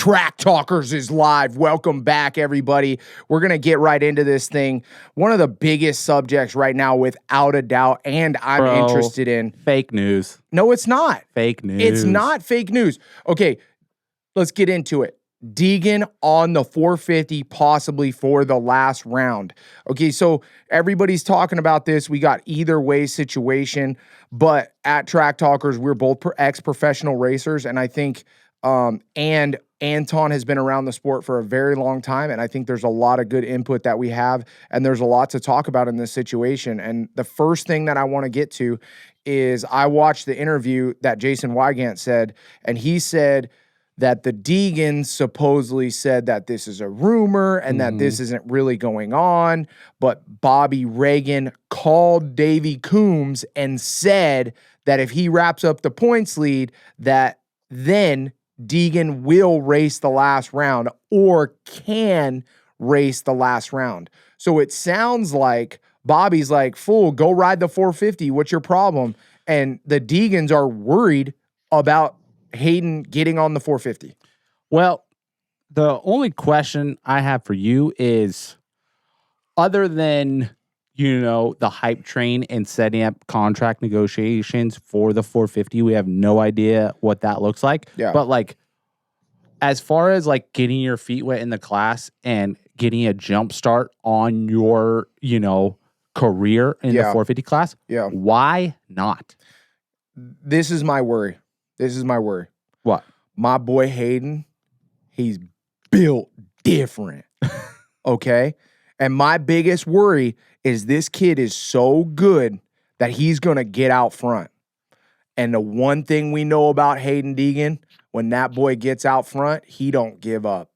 Track Talkers is live. Welcome back, everybody. We're going to get right into this thing. One of the biggest subjects right now, without a doubt, and I'm interested in. Fake news. No, it's not. Fake news. It's not fake news. Okay, let's get into it. Deegan on the 450, possibly for the last round. Okay, so everybody's talking about this. We got either way situation, but at Track Talkers, we're both ex-professional racers, and I think and Anton has been around the sport for a very long time, and I think there's a lot of good input that we have, and there's a lot to talk about in this situation. And the first thing that I want to get to is I watched the interview that Jason Wygant said, and he said that the Deegan'S supposedly said that this is a rumor and that this isn't really going on, but Bobby Regan called Davey Coombs and said that if he wraps up the points lead, that then Deegan will race the last round or can race the last round. So it sounds like Bobby's like, fool, go ride the 450. What's your problem? And the Deegan'S are worried about Haiden getting on the 450. Well, the only question I have for you is, other than, the hype train and setting up contract negotiations for the 450, we have no idea what that looks like. Yeah. But as far as getting your feet wet in the class and getting a jump start on your, career in the 450 class, why not? This is my worry. What? My boy Haiden, he's built different. Okay? And my biggest worry is this kid is so good that he's going to get out front. And the one thing we know about Haiden Deegan, when that boy gets out front, he don't give up.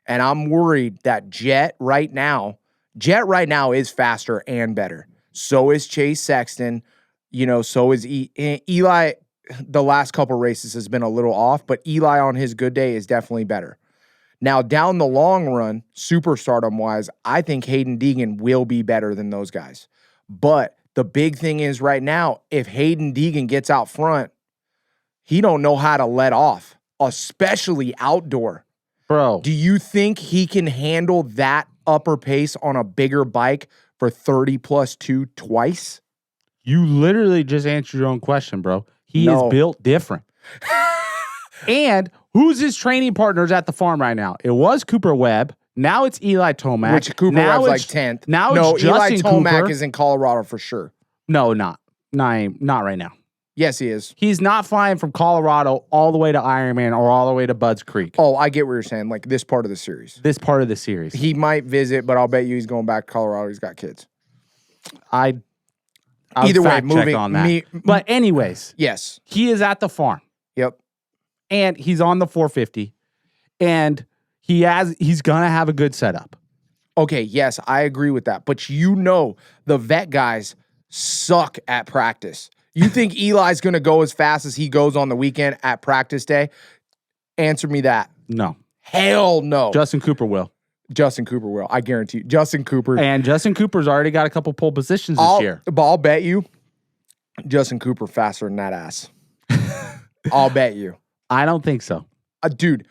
And I'm worried that Jett right now is faster and better. So is Chase Sexton. So is Eli. The last couple races has been a little off, but Eli on his good day is definitely better. Now, down the long run, superstardom-wise, I think Haiden Deegan will be better than those guys. But the big thing is right now, if Haiden Deegan gets out front, he don't know how to let off, especially outdoor. Bro. Do you think he can handle that upper pace on a bigger bike for 30+2 twice? You literally just answered your own question, bro. He is built different. And who's his training partners at the farm right now? It was Cooper Webb. Now it's Eli Tomac. Which Cooper Webb's 10th. Now it's Justin Eli Tomac Cooper. is in Colorado for sure. No, not right now. Yes, he is. He's not flying from Colorado all the way to Ironman or all the way to Budds Creek. Oh, I get what you're saying. This part of the series. He might visit, but I'll bet you he's going back to Colorado. He's got kids. Either way, moving on that. But anyways, yes, he is at the farm. Yep. And he's on the 450, and he's gonna have a good setup. Okay, yes, I agree with that. But the vet guys suck at practice. You think Eli's gonna go as fast as he goes on the weekend at practice day? Answer me that. No. Hell no. Justin Cooper will. I guarantee you. Justin Cooper. And Justin Cooper's already got a couple pole positions this year. But I'll bet you Justin Cooper faster than that ass. I'll bet you. I don't think so. Dude,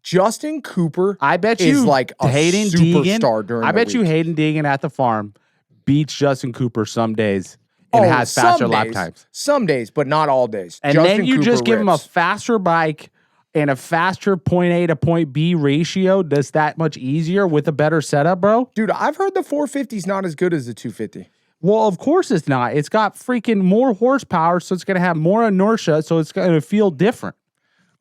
Justin Cooper I bet you is like a Haiden superstar Deegan, during I the bet week. you Haiden Deegan at the farm beats Justin Cooper some days and has faster lap times. Some days, but not all days. And Justin then you Cooper just give him a rips. faster bike and a faster point A to point B ratio. That's that much easier with a better setup, bro. Dude, I've heard the 450 is not as good as the 250. Well, of course it's not. It's got freaking more horsepower, so it's going to have more inertia, so it's going to feel different.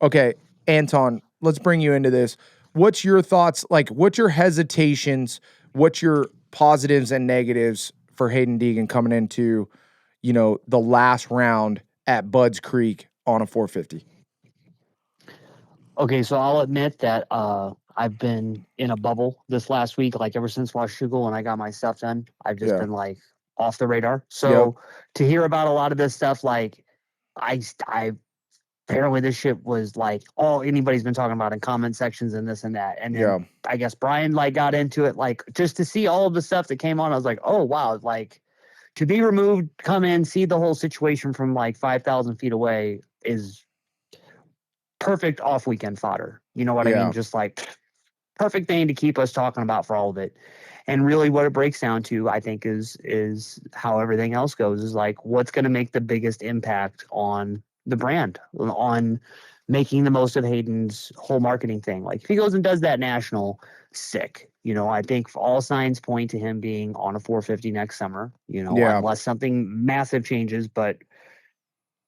Okay, Anton, let's bring you into this. What's your thoughts? What's your hesitations? What's your positives and negatives for Haiden Deegan coming into, the last round at Budds Creek on a 450? Okay, so I'll admit that I've been in a bubble this last week. Ever since Washougal, when I got my stuff done, I've just been off the radar. So to hear about a lot of this stuff, I apparently this shit was all anybody's been talking about in comment sections and this and that. And then I guess Brian got into it, just to see all of the stuff that came on. I was like, oh wow, to be removed, come in, see the whole situation from 5,000 feet away is perfect off weekend fodder. You know what I mean? Just like perfect thing to keep us talking about for all of it. And really what it breaks down to, I think, is how everything else goes, is like what's going to make the biggest impact on the brand, on making the most of Hayden's whole marketing thing. Like if he goes and does that national, sick. You know, I think all signs point to him being on a 450 next summer, you know, unless something massive changes.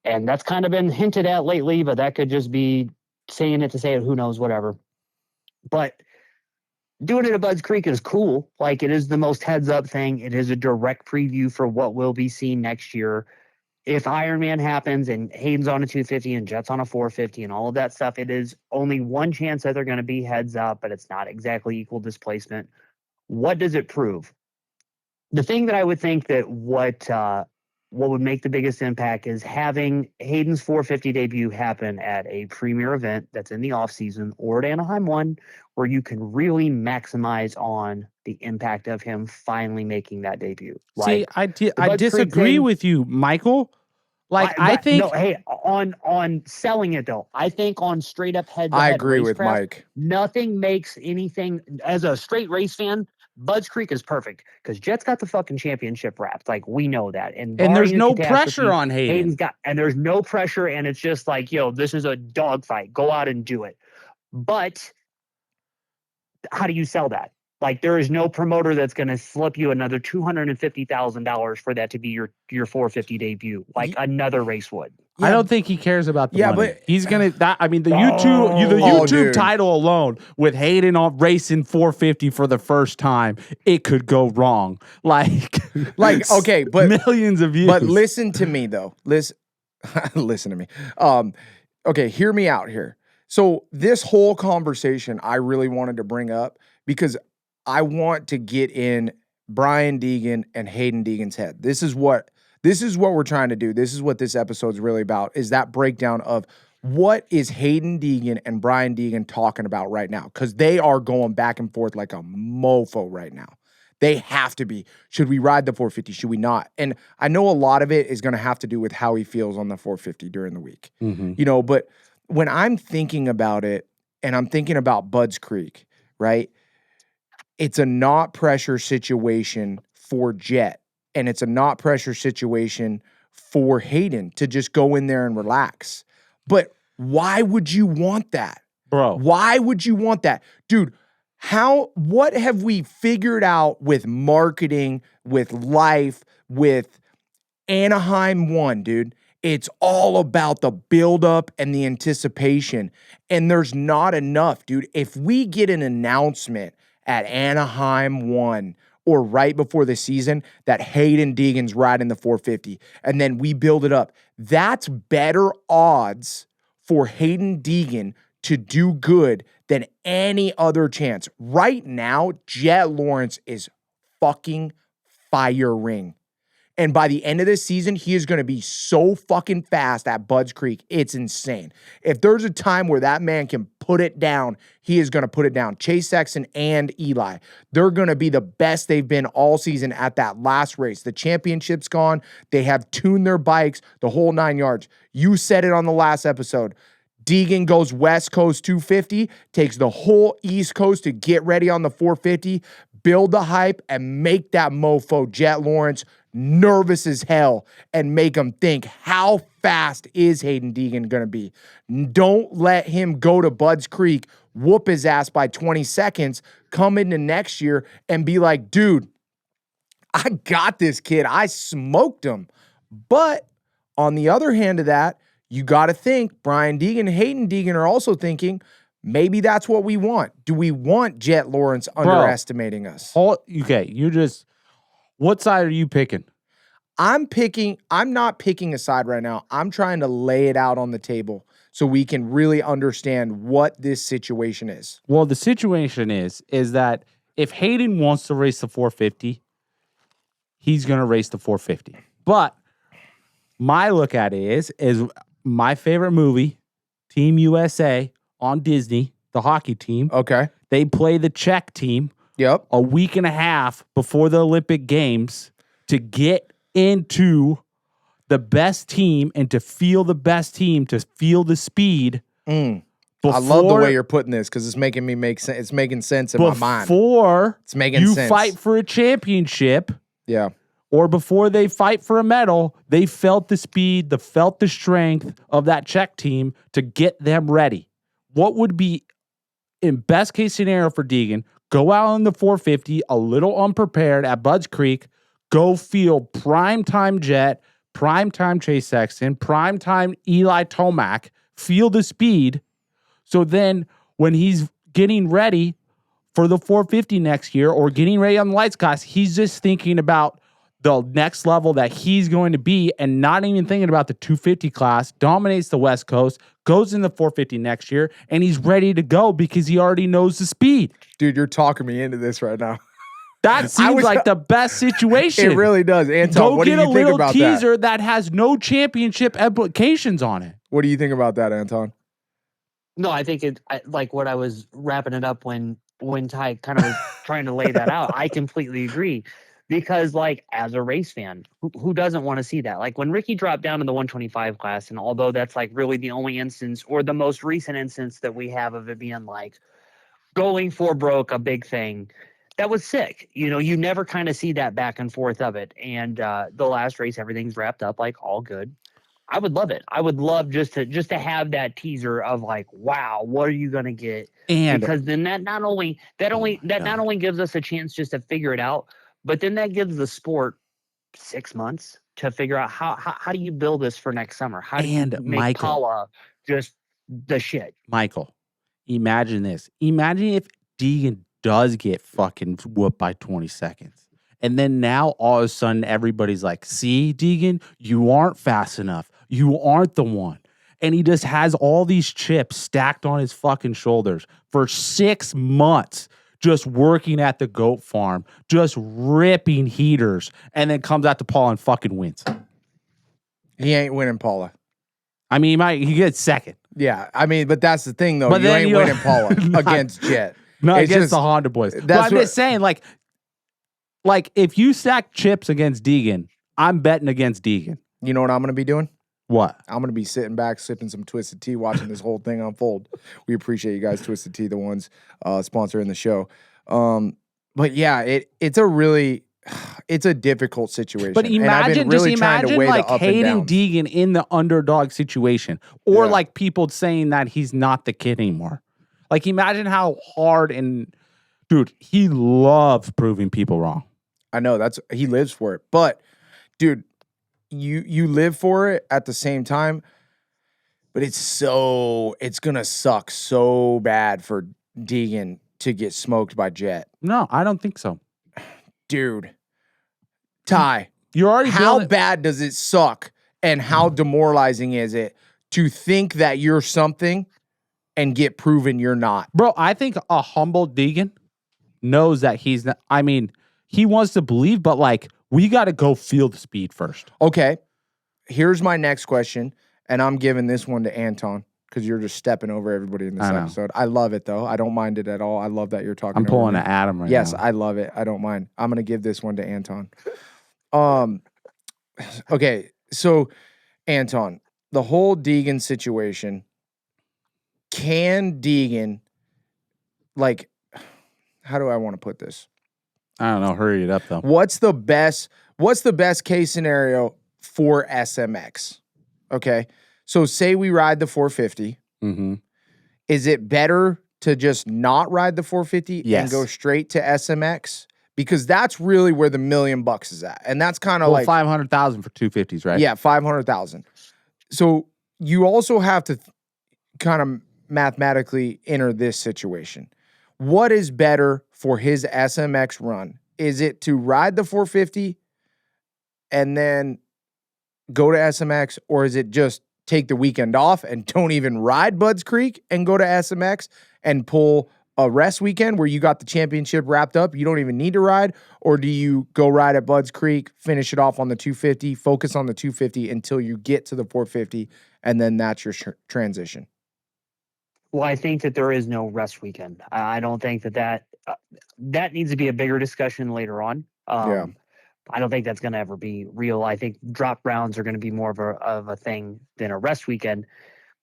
And that's kind of been hinted at lately, but that could just be saying it to say it, who knows, whatever. But doing it at Budds Creek is cool. Like, it is the most heads up thing. It is a direct preview for what will be seen next year. If Ironman happens and Hayden's on a 250 and Jett's on a 450 and all of that stuff, it is only one chance that they're going to be heads up, but it's not exactly equal displacement. What does it prove? The thing that I would think that what would make the biggest impact is having Hayden's 450 debut happen at a premier event that's in the off season or at Anaheim 1, where you can really maximize on the impact of him finally making that debut. See, I disagree with you, Michael. Like, I think no, hey, on selling it though, I think on straight up head. I agree with Mike. Nothing makes anything as a straight race fan. Budds Creek is perfect because Jett's got the fucking championship wrapped. Like, we know that. And there's no pressure on Hayden. And there's no pressure. And it's just like, yo, this is a dogfight. Go out and do it. But how do you sell that? Like, there is no promoter that's going to slip you another $250,000 for that to be your 450 debut, like another race would. Yeah. I don't think he cares about the money. But he's gonna. The YouTube title alone with Hayden on racing 450 for the first time, it could go wrong. Like okay, but millions of views. But listen to me though. Listen to me. Okay, hear me out here. So this whole conversation, I really wanted to bring up because I want to get in Brian Deegan and Haiden Deegan's head. This is what we're trying to do. This is what this episode's really about, is that breakdown of what is Haiden Deegan and Brian Deegan talking about right now, because they are going back and forth like a mofo right now. They have to be. Should we ride the 450? Should we not? And I know a lot of it is going to have to do with how he feels on the 450 during the week. Mm-hmm. You know, but when I'm thinking about it and I'm thinking about Budds Creek, right? It's a not pressure situation for Jett, and it's a not pressure situation for Haiden to just go in there and relax. But why would you want that? Bro. Why would you want that? Dude, what have we figured out with marketing, with life, with Anaheim 1, dude? It's all about the buildup and the anticipation, and there's not enough, dude. If we get an announcement at Anaheim 1 or right before the season that Haiden Deegan's riding the 450, and then we build it up, that's better odds for Haiden Deegan to do good than any other chance. Right now, Jett Lawrence is fucking firing. And by the end of this season, he is going to be so fucking fast at Budds Creek. It's insane. If there's a time where that man can put it down, he is going to put it down. Chase Sexton and Eli, they're going to be the best they've been all season at that last race. The championship's gone. They have tuned their bikes the whole 9 yards. You said it on the last episode. Deegan goes West Coast 250, takes the whole East Coast to get ready on the 450, build the hype, and make that mofo Jett Lawrence nervous as hell and make him think, how fast is Haiden Deegan going to be? Don't let him go to Budds Creek, whoop his ass by 20 seconds, come into next year and be like, dude, I got this kid. I smoked him. But on the other hand of that, you got to think Brian Deegan and Haiden Deegan are also thinking, maybe that's what we want. Do we want Jett Lawrence underestimating us? Okay, what side are you picking? I'm not picking a side right now. I'm trying to lay it out on the table so we can really understand what this situation is. Well, the situation is that if Haiden wants to race the 450, he's going to race the 450. But my look at it is my favorite movie, Team USA on Disney, the hockey team. Okay. They play the Czech team. Yep. A week and a half before the Olympic Games to get into the best team and to feel the best team, to feel the speed. I love the way you're putting this because it's making me make sense. It's making sense in my mind. Before it's making you sense. Fight for a championship, yeah, or before they fight for a medal, they felt the speed, felt the strength of that Czech team to get them ready. What would be, in best case scenario for Deegan, go out on the 450 a little unprepared at Budds Creek, go feel primetime Jett, primetime Chase Sexton, primetime Eli Tomac, feel the speed. So then when he's getting ready for the 450 next year or getting ready on the lights class, he's just thinking about the next level that he's going to be and not even thinking about the 250 class, dominates the West Coast, goes in the 450 next year, and he's ready to go because he already knows the speed. Dude, you're talking me into this right now. That seems like the best situation. It really does. Anton, what do you think about that? Go get a little teaser that has no championship implications on it. What do you think about that, Anton? No, I think like what I was wrapping it up when Ty kind of was trying to lay that out. I completely agree. Because, like, as a race fan, who doesn't want to see that? Like, when Ricky dropped down in the 125 class, and although that's, like, really the only instance or the most recent instance that we have of it being, like, going for broke, a big thing, that was sick. You know, you never kind of see that back and forth of it. And the last race, everything's wrapped up, like, all good. I would love it. I would love just to have that teaser of, like, wow, what are you going to get? And because then that not only gives us a chance just to figure it out, but then that gives the sport 6 months to figure out how do you build this for next summer? How do you make Paula just the shit? Michael, imagine this. Imagine if Deegan does get fucking whooped by 20 seconds. And then now all of a sudden everybody's like, see, Deegan, you aren't fast enough. You aren't the one. And he just has all these chips stacked on his fucking shoulders for 6 months. Just working at the goat farm, just ripping heaters, and then comes out to Paula and fucking wins. He ain't winning Paula. I mean, he gets second. Yeah, I mean, but that's the thing, though. But you ain't winning Paula against Jett. Not against the Honda boys. But I'm just saying, like, if you stack chips against Deegan, I'm betting against Deegan. You know what I'm going to be doing? What? I'm going to be sitting back, sipping some Twisted Tea, watching this whole thing unfold. We appreciate you guys, Twisted Tea, the ones sponsoring the show. But yeah, it's a difficult situation. But imagine, really like hating Deegan in the underdog situation, or like people saying that he's not the kid anymore. Like, imagine how hard dude, he loves proving people wrong. I know he lives for it, but dude, you live for it at the same time, but it's gonna suck so bad for Deegan to get smoked by Jett. No, I don't think so. Dude. Ty, you're already how bad does it suck and how demoralizing is it to think that you're something and get proven you're not? Bro, I think a humble Deegan knows that he's not. I mean, he wants to believe, but like, we got to go feel the speed first. Okay. Here's my next question, and I'm giving this one to Anton because you're just stepping over everybody in this episode. I love it, though. I don't mind it at all. I love that you're talking. I'm pulling to Adam right now. Yes, I love it. I don't mind. I'm going to give this one to Anton. Okay, so Anton, the whole Deegan situation, can Deegan, like, how do I want to put this? I don't know. Hurry it up, though. What's the best case scenario for SMX? Okay. So say we ride the 450. Mm-hmm. Is it better to just not ride the 450 and go straight to SMX? Because that's really where the $1 million is at. And that's kind of like 500,000 for 250s, right? Yeah, 500,000. So you also have to kind of mathematically enter this situation. What is better for his SMX run? Is it to ride the 450 and then go to SMX, or is it just take the weekend off and don't even ride Budds Creek and go to SMX and pull a rest weekend where you got the championship wrapped up? You don't even need to ride. Or do you go ride at Budds Creek, finish it off on the 250, focus on the 250 until you get to the 450, and then that's your transition? Well, I think that there is no rest weekend. I don't think that needs to be a bigger discussion later on. I don't think that's going to ever be real. I think drop rounds are going to be more of a thing than a rest weekend.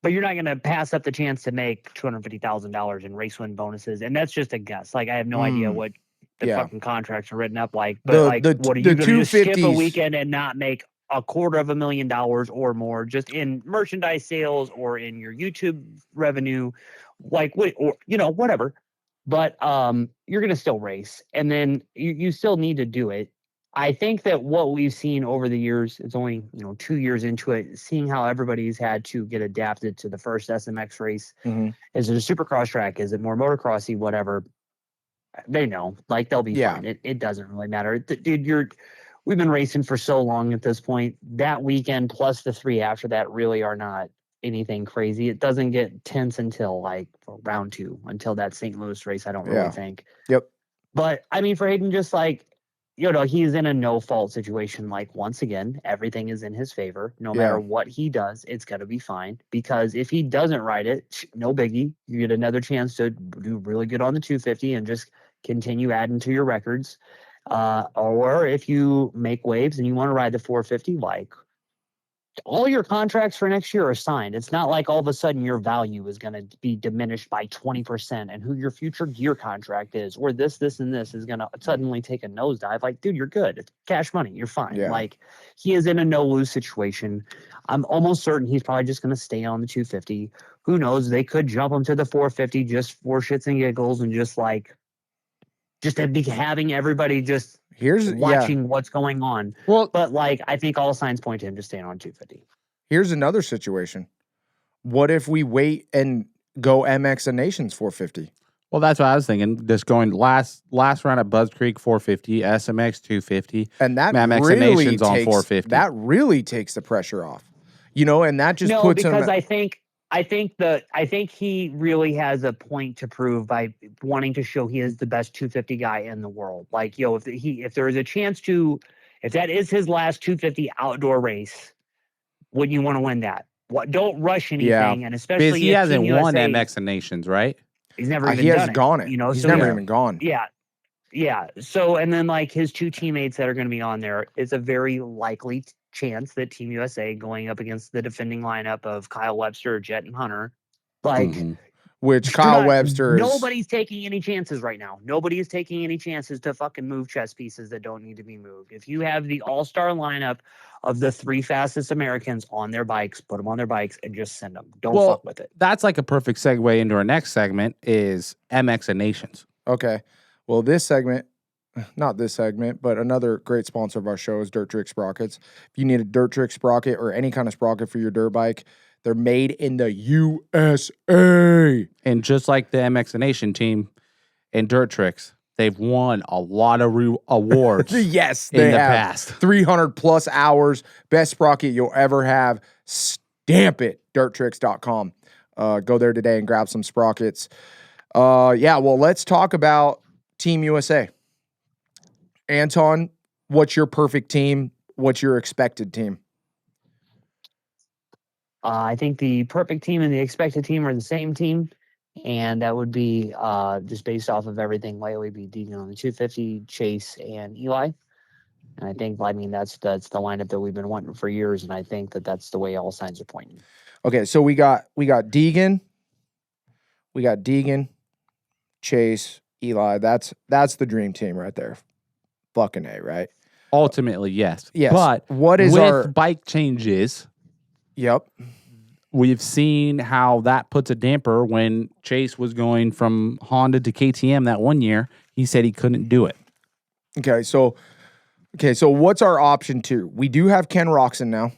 but you're not going to pass up the chance to make $250,000 in race win bonuses. And that's just a guess. Like, I have no idea what the fucking contracts are written up like. But what are you going to just skip a weekend and not make $250,000 or more just in merchandise sales or in your YouTube revenue? Like, or, whatever. But you're going to still race. And then you still need to do it. I think that what we've seen over the years, it's only 2 years into it, seeing how everybody's had to get adapted to the first SMX race. Mm-hmm. Is it a supercross track? Is it more motocrossy? Whatever. They know, like, they'll be fine. It doesn't really matter, dude. We've been racing for so long at this point. That weekend plus the 3 after that really are not anything crazy. It doesn't get tense until like round 2, until that St. Louis race. I don't really think. Yep. But I mean, for Haiden, just like, he's in a no-fault situation. Like, once again, everything is in his favor. No matter what he does, it's going to be fine. Because if he doesn't ride it, no biggie. You get another chance to do really good on the 250 and just continue adding to your records. Or if you make waves and you want to ride the 450, like, all your contracts for next year are signed. It's not like all of a sudden your value is going to be diminished by 20% and who your future gear contract is, or this, and this is going to suddenly take a nosedive. Like, dude, you're good. It's cash money. You're fine. Yeah. Like, he is in a no-lose situation. I'm almost certain he's probably just going to stay on the 250. Who knows? They could jump him to the 450 just for shits and giggles and just having everybody just watching what's going on. Well, but like, I think all signs point to him just staying on 250. Here's another situation. What if we wait and go MX and Nations 450? Well, that's what I was thinking. Just going last round at Buzz Creek 450, SMX 250, and that MX really and Nations takes, on 450. That really takes the pressure off, and that just puts him. Because I think he really has a point to prove by wanting to show he is the best 250 guy in the world. Like, if there is a chance if that is his last 250 outdoor race, wouldn't you want to win that? Don't rush anything, and especially because he hasn't Team won USA, MX and Nations, right? He's never even he done has it. gone it. He's never even gone. Yeah. So, and then like his 2 teammates that are going to be on there, it's a very likely chance that Team USA going up against the defending lineup of Kyle Webster, Jett, and Hunter, which Kyle Webster is. Nobody's taking any chances right now. Nobody is taking any chances to fucking move chess pieces that don't need to be moved. If you have the all-star lineup of the 3 fastest Americans on their bikes, put them on their bikes and just send them. Don't fuck with it. That's like a perfect segue into our next segment is MX and Nations. Okay. Well, not this segment, but another great sponsor of our show is Dirt Trick Sprockets. If you need a Dirt Trick sprocket or any kind of sprocket for your dirt bike, they're made in the USA. And just like the MX and Nation team in Dirt Tricks, they've won a lot of awards. Yes, in the past. 300 plus hours, best sprocket you'll ever have. Stamp it, dirttricks.com. Go there today and grab some sprockets. Well, let's talk about Team USA. Anton, what's your perfect team? What's your expected team? I think the perfect team and the expected team are the same team. And that would be just based off of everything lately, be Deegan on the 250, Chase, and Eli. And I think, that's the lineup that we've been wanting for years. And I think that's the way all signs are pointing. Okay, so we got Deegan. We got Deegan, Chase, Eli. That's the dream team right there. Fucking A, right? Ultimately, yes. Yes. But what is with bike changes? Yep. We've seen how that puts a damper when Chase was going from Honda to KTM that one year. He said he couldn't do it. Okay, so what's our option 2? We do have Ken Roxon now.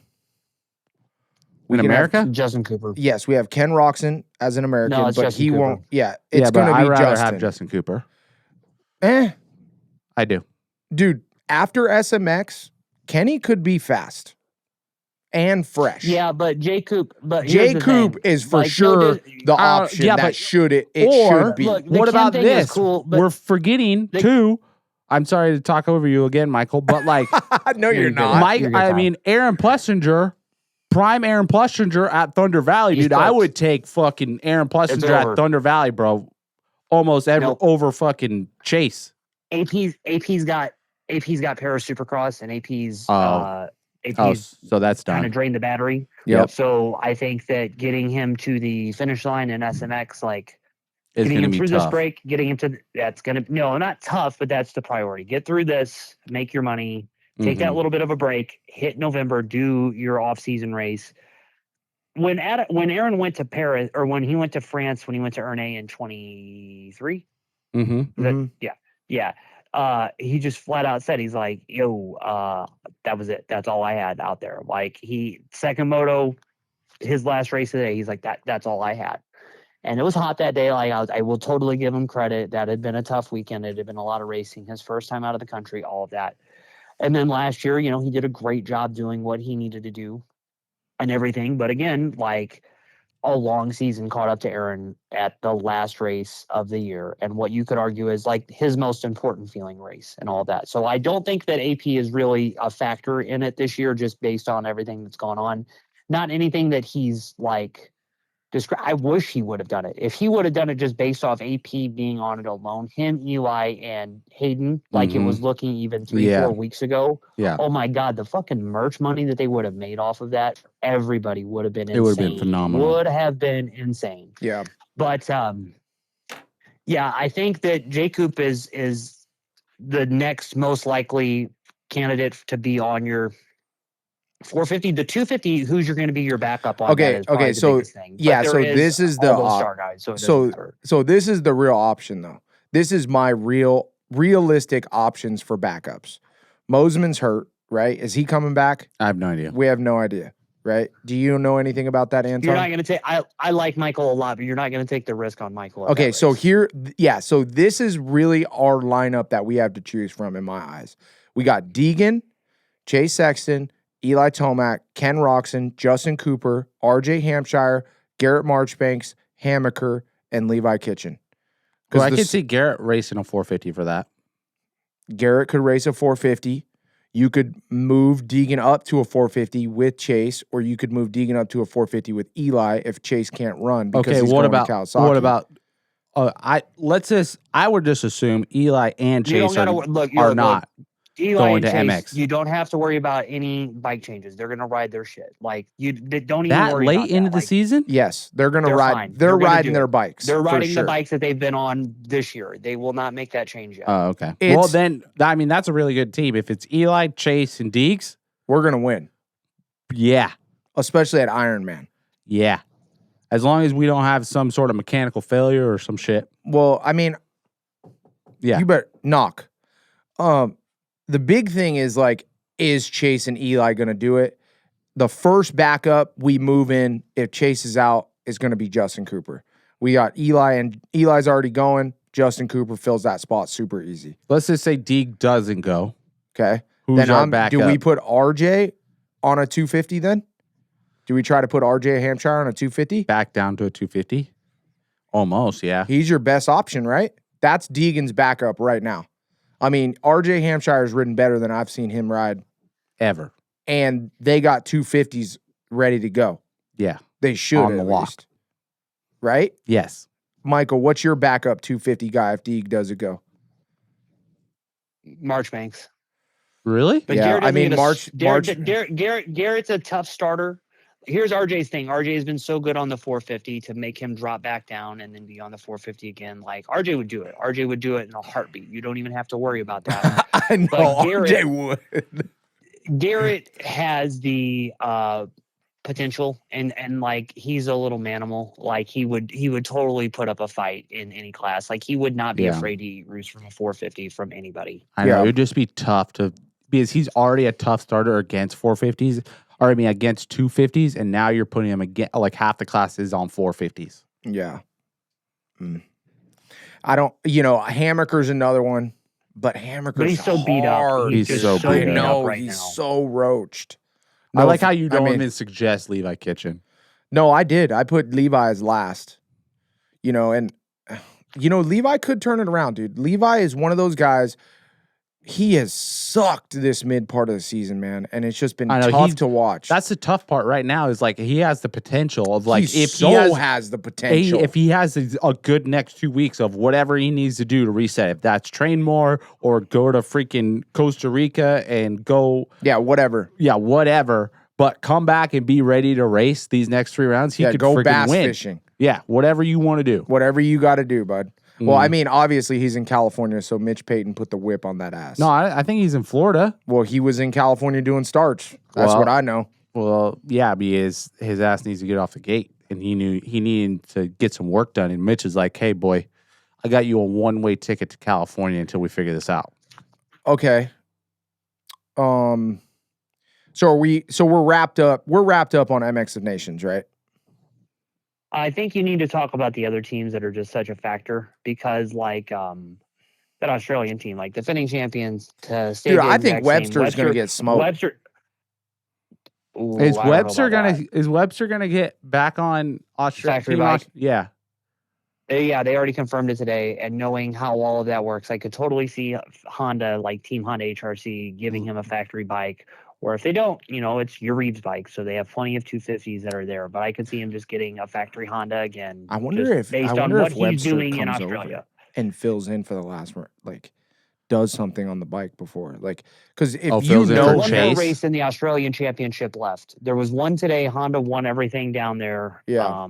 In America? Justin Cooper. Yes, we have Ken Roxon as an American, but Justin he Cooper. won't. Yeah, it's going to be I'd rather Justin. have Justin Cooper. I do. Dude, after SMX, Kenny could be fast and fresh. Yeah, but J Coop is for sure the option that should be. Look, what about this? Cool, we're forgetting too. I'm sorry to talk over you again, Michael, but like, no, you're not. Aaron Plessinger, prime Aaron Plessinger at Thunder Valley, dude. I would take fucking Aaron Plessinger at Thunder Valley, bro. Almost over fucking Chase. AP's got Paris Supercross and AP's so that's kind done. of drained the battery. Yep. So I think that getting him to the finish line in SMX, like It's getting going to him be through this tough. break, getting him to that's going to not tough, but that's the priority. Get through this, make your money, take that Mhm. little bit of a break, hit November, do your off-season race. When Aaron went to Paris, or when he went to France, when he went to Ernay in 23, Mhm. he just flat out said, he's like, yo, that was it. That's all I had out there. Like, second moto, his last race of the day, he's like, that's all I had. And it was hot that day. Like, I will totally give him credit. That had been a tough weekend. It had been a lot of racing. His first time out of the country, all of that. And then last year, he did a great job doing what he needed to do and everything. But again, like, a long season caught up to Aaron at the last race of the year, and what you could argue is like his most important feeling race and all that. So I don't think that AP is really a factor in it this year, just based on everything that's gone on. Not anything that he's like I wish he would have done it. If he would have done it just based off AP being on it alone, him, Eli, and Haiden, like it was looking even 3-4 weeks ago. Yeah. Oh my God, the fucking merch money that they would have made off of that, everybody would have been insane. It would have been phenomenal. Would have been insane. Yeah. But yeah, I think that Jacob is the next most likely candidate to be on your 450. The 250, who's you're going to be your backup on that is probably the biggest thing. But this is the all those star guys, so it doesn't matter. So this is the real option though. This is my realistic options for backups. Moseman's hurt, right? Is he coming back? I have no idea. We have no idea, right? Do you know anything about that, Anton? You're not going to take. I like Michael a lot, but you're not going to take the risk on Michael. Okay, so so this is really our lineup that we have to choose from in my eyes. We got Deegan, Chase Sexton, Eli Tomac, Ken Roxon, Justin Cooper, RJ Hampshire, Garrett Marchbanks, Hammaker, and Levi Kitchen. Well, I could see Garrett racing a 450 for that. Garrett could race a 450. You could move Deegan up to a 450 with Chase, or you could move Deegan up to a 450 with Eli if Chase can't run. Okay, what about I would just assume Eli and Chase are not Eli going and to Chase, MX. You don't have to worry about any bike changes. They're going to ride their shit. Like, they don't even that worry late about into that. the season? Yes, they're going to ride. Fine. They're riding their bikes. They're riding sure. the bikes that they've been on this year. They will not make that change yet. Oh, okay. Well, then, I mean, that's a really good team. If it's Eli, Chase, and Deegs, we're going to win. Yeah. Especially at Ironman. Yeah. As long as we don't have some sort of mechanical failure or some shit. Well, I mean, yeah, you better knock. The big thing is, like, is Chase and Eli going to do it? The first backup we move in, if Chase is out, is going to be Justin Cooper. We got Eli, and Eli's already going. Justin Cooper fills that spot super easy. Let's just say Deeg doesn't go. Okay. Who's our backup? Do we put RJ on a 250 then? Do we try to put RJ Hampshire on a 250? Back down to a 250? Almost, yeah. He's your best option, right? That's Deegan's backup right now. I mean, RJ Hampshire has ridden better than I've seen him ride ever. And they got 250s ready to go. Yeah. They should on the at lock. least. Right? Yes. Michael, what's your backup 250 guy if Deeg does it go? Marchbanks. Really? But yeah, I mean, Garrett's a tough starter. Here's RJ's thing. RJ has been so good on the 450 to make him drop back down and then be on the 450 again. Like, RJ would do it. RJ would do it in a heartbeat. You don't even have to worry about that. I know RJ would. Garrett has the potential and like he's a little manimal. Like he would totally put up a fight in any class. Like he would not be afraid to eat roost from a 450 from anybody. I know. It would just be tough because he's already a tough starter against 450s. Or I mean, against 250s, and now you're putting him again. Like half the class is on 450s. Yeah. I don't. Hammaker's another one, but Hammaker's he's so beat up. He's so beat up right he's now. so roached. I like how you don't even suggest Levi Kitchen. No, I did. I put Levi as last. And Levi could turn it around, dude. Levi is one of those guys. he has sucked this mid part of the season, man, and it's just been I know, tough to watch. That's the tough part right now. Is like he has the potential of like he if has the potential. if he has a good next 2 weeks of whatever he needs to do to reset, if that's train more or go to freaking Costa Rica and go whatever. But come back and be ready to race these next 3 rounds. He could go freaking bass win. fishing. Yeah, whatever you want to do. Whatever you got to do, bud. Well, I mean, obviously he's in California, so Mitch Payton put the whip on that ass. No, I think he's in Florida. Well, he was in California doing starts. That's what I know. Well, yeah, because his ass needs to get off the gate, and he knew he needed to get some work done. And Mitch is like, "Hey, boy, I got you a one-way ticket to California until we figure this out." Okay. So we're wrapped up. We're wrapped up on MX of Nations, right? I think you need to talk about the other teams that are just such a factor because, like, that Australian team, like defending champions, to stay. Dude, I think Webster's going to get smoked. Is Webster gonna get back on Factory bike? Yeah. Yeah, they already confirmed it today. And knowing how all of that works, I could totally see Honda, like Team Honda HRC, giving him a factory bike. Or if they don't, it's Uribe's bike, so they have plenty of 250s that are there. But I could see him just getting a factory Honda again. I wonder if based on what he's doing in Australia and fills in for the last one, like does something on the bike before, like because if one more race in the Australian Championship left. There was one today. Honda won everything down there. Yeah,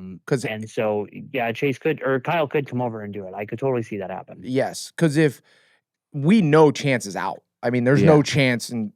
Chase could or Kyle could come over and do it. I could totally see that happen. Yes, because if we know Chance is out, I mean, there's no chance and.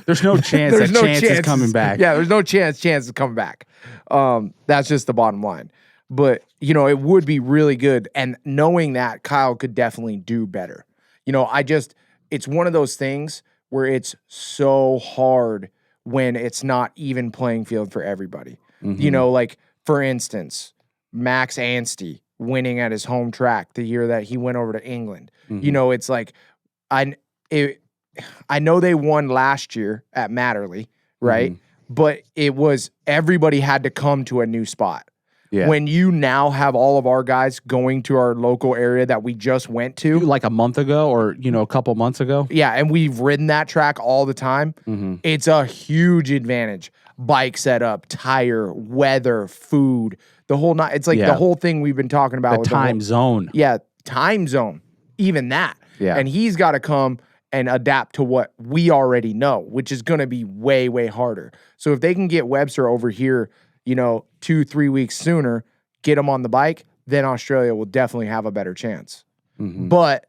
There's no chance that Chance is coming back. Yeah, there's no chance Chance is coming back. That's just the bottom line. But, it would be really good. And knowing that, Kyle could definitely do better. It's one of those things where it's so hard when it's not even playing field for everybody. Mm-hmm. Like, for instance, Max Anstey winning at his home track the year that he went over to England. Mm-hmm. It's like, I know they won last year at Matterley, right? Mm-hmm. But it was everybody had to come to a new spot. Yeah. When you now have all of our guys going to our local area that we just went to. Like a month ago or, a couple months ago. Yeah, and we've ridden that track all the time. Mm-hmm. It's a huge advantage. Bike setup, tire, weather, food, the whole night. It's like the whole thing we've been talking about. The time zone. Yeah, time zone. Even that. Yeah. And he's got to come and adapt to what we already know, which is going to be way, way harder. So if they can get Webster over here, 2-3 weeks sooner, get him on the bike, then Australia will definitely have a better chance. Mm-hmm. But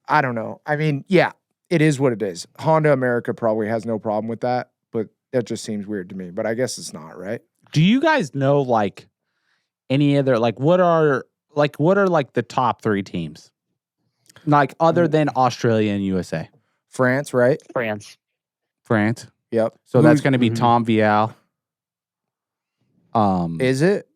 I don't know. I mean, yeah, it is what it is. Honda America probably has no problem with that, but that just seems weird to me. But I guess it's not, right? Do you guys know any other what are the top 3 teams? Other than Australia and USA. France, right? France. Yep. So that's going to be Tom Vial. Is it?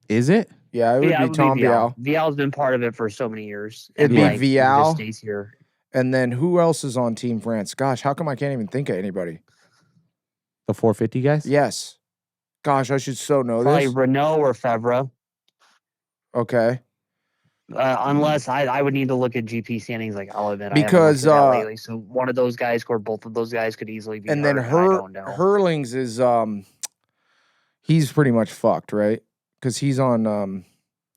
Yeah, it would be Tom Vial. Vial's been part of it for so many years. It'd be Vial. He just stays here. And then who else is on Team France? Gosh, how come I can't even think of anybody? The 450 guys? Yes. Gosh, I should so know Probably this. Renault or Fevre. Okay. Unless I would need to look at GP standings, I'll admit, because I haven't looked at that lately. So one of those guys or both of those guys could easily be. And then Hurlings is he's pretty much fucked, right? Because he's on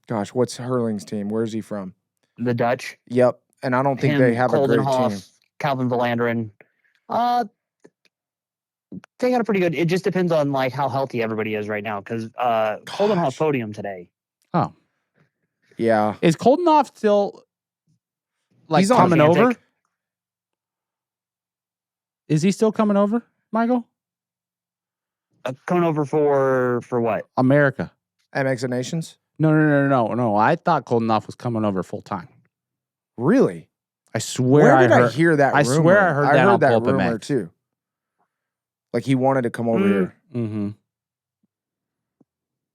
gosh, what's Hurling's team? Where's he from? The Dutch. Yep, and I don't think they have a great team. Calvin Verlanderen. They got a pretty good. It just depends on how healthy everybody is right now. Because Coldenhoff podium today. Oh. Yeah. Is Coldenhoff still he's coming over? Is he still coming over, Michael? Coming over for what? America. MX of Nations? No. I thought Coldenhoff was coming over full time. Really? I swear Where did I hear that rumor? I swear I heard that rumor too. He wanted to come over here. Mm-hmm.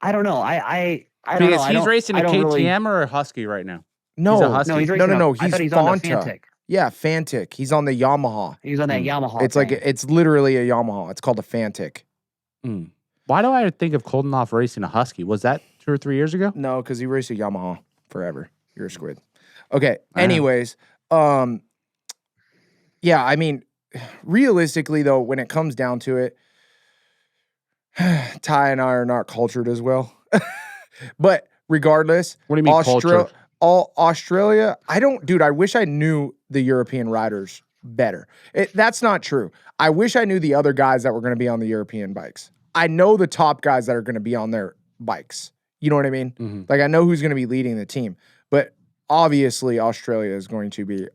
I don't know. I because he's racing a KTM or a Husky right now. No, he's a Husky. No, he's racing he's on the Fantic. Yeah, Fantic. He's on the Yamaha. He's on that Yamaha. It's it's literally a Yamaha. It's called a Fantic. Why do I think of Coldenhoff racing a Husky? Was that 2 or 3 years ago? No, because he raced a Yamaha forever. You're a squid. Okay. I know. Anyways, yeah, I mean, realistically though, when it comes down to it, Ty and I are not cultured as well. But regardless, What do you mean culture? Australia, I wish I knew the European riders better. That's not true. I wish I knew the other guys that were going to be on the European bikes. I know the top guys that are going to be on their bikes. You know what I mean? Mm-hmm. Like, I know who's going to be leading the team. But obviously, Australia is going to be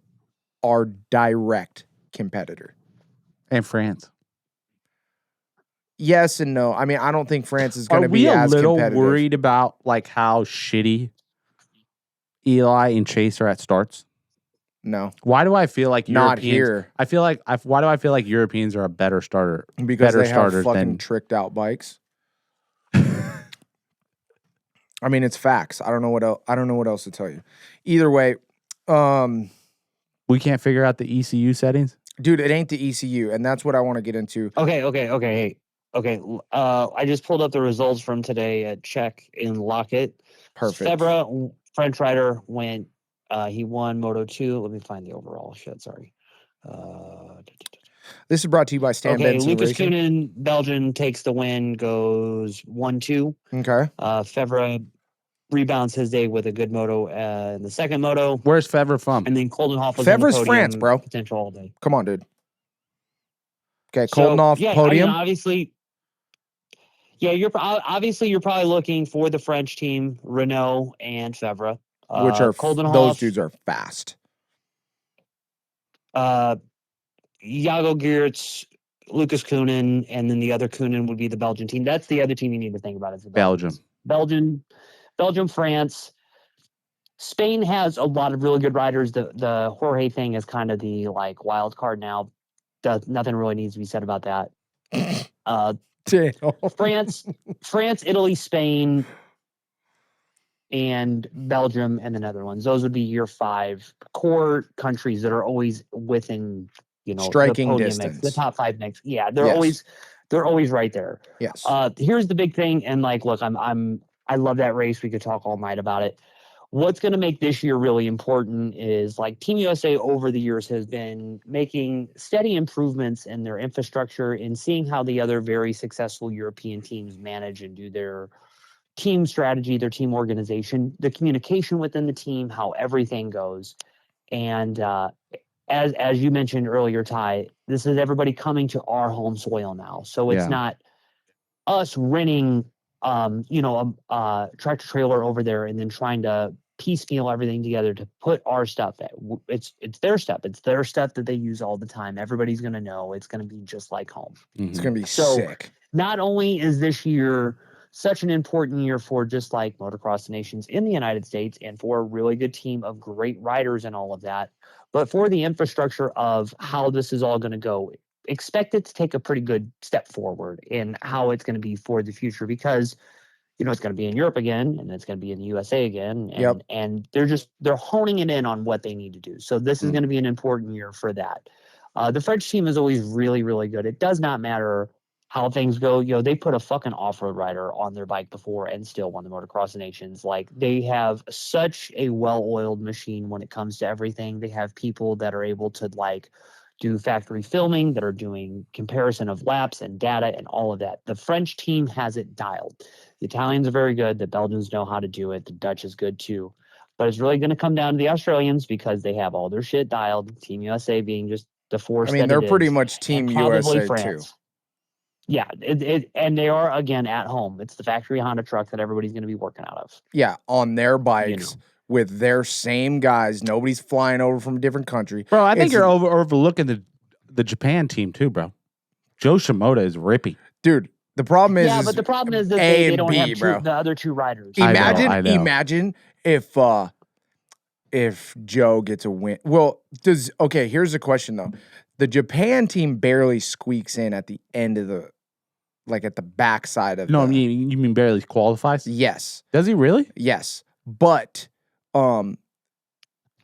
our direct competitor. And France. Yes and no. I mean, I don't think France is going to Are be we a as little competitive. worried about like how shitty Eli and Chase are at starts? No, Why do I feel like not Europeans? here I feel like why do I feel like Europeans are a better starter? because better they have starters fucking than tricked out bikes. I mean, it's facts. I don't know what else. I don't know what else to tell you. Either way, we can't figure out the ECU settings. dude, it ain't the ECU, and that's what I want to get into. Okay. I just pulled up the results from today at Czech in Lockett. Perfect. Febvre, French rider, went. He won Moto 2. Let me find the overall shit. Sorry. This is brought to you by Stan Okay, Benson Lucas Racing. Koenen, Belgian, takes the win, goes 1-2. Okay. Febvre rebounds his day with a good moto in the second moto. Where's Febvre from? And then Koldenhoff was on the Fevre's podium, France, bro. potential all day. Come on, dude. Okay, So, Koldenhoff yeah, podium. I mean, obviously, yeah, you're probably looking for the French team, Renault and Febvre. Which are Koldenhoff, those dudes are fast. Jago Geerts, Lucas Koenen, and then the other Koenen would be the Belgian team. That's the other team you need to think about. Is the Belgium. Belgium, France. Spain has a lot of really good riders. The Jorge thing is kind of the like wild card now. Nothing really needs to be said about that. France, Italy, Spain, and Belgium and the Netherlands. Those would be your 5 core countries that are always within, striking the podium distance. mix, the top 5 mix. Yeah, they're Yes. always right there. Yes. Here's the big thing, and like, look, I love that race. We could talk all night about it. What's going to make this year really important is like Team USA over the years has been making steady improvements in their infrastructure and seeing how the other very successful European teams manage and do their team strategy, their team organization, the communication within the team, how everything goes. And as you mentioned earlier, Ty, this is everybody coming to our home soil now. So it's not us renting a tractor trailer over there and then trying to piecemeal everything together to put our stuff at. It's their stuff. It's their stuff that they use all the time. Everybody's going to know. It's going to be just like home. Mm-hmm. It's going to be sick. Not only is this year such an important year for just like motocross nations in the United States and for a really good team of great riders and all of that, but for the infrastructure of how this is all going to go, expect it to take a pretty good step forward in how it's going to be for the future because, it's going to be in Europe again and it's going to be in the USA again. And they're honing it in on what they need to do. So this is going to be an important year for that. The French team is always really, really good. It does not matter how things go. They put a fucking off-road rider on their bike before and still won the Motocross Nations. Like, they have such a well-oiled machine when it comes to everything. They have people that are able to like do factory filming, that are doing comparison of laps and data and all of that. The French team has it dialed. The Italians are very good. The Belgians know how to do it. The Dutch is good too. But it's really going to come down to the Australians because they have all their shit dialed. Team USA being just the force. I mean, they're pretty much Team USA France. too. Yeah, and they are, again, at home. It's the factory Honda truck that everybody's going to be working out of. Yeah, on their bikes with their same guys. Nobody's flying over from a different country. Bro, I think you're overlooking the Japan team too, bro. Joe Shimoda is rippy. Dude, the problem is... Yeah, but the problem is that they don't have the other 2 riders. Imagine if Joe gets a win. Well, here's the question, though. The Japan team barely squeaks in at the end of the... Like at the backside of you mean barely qualifies? Yes. Does he really? Yes. But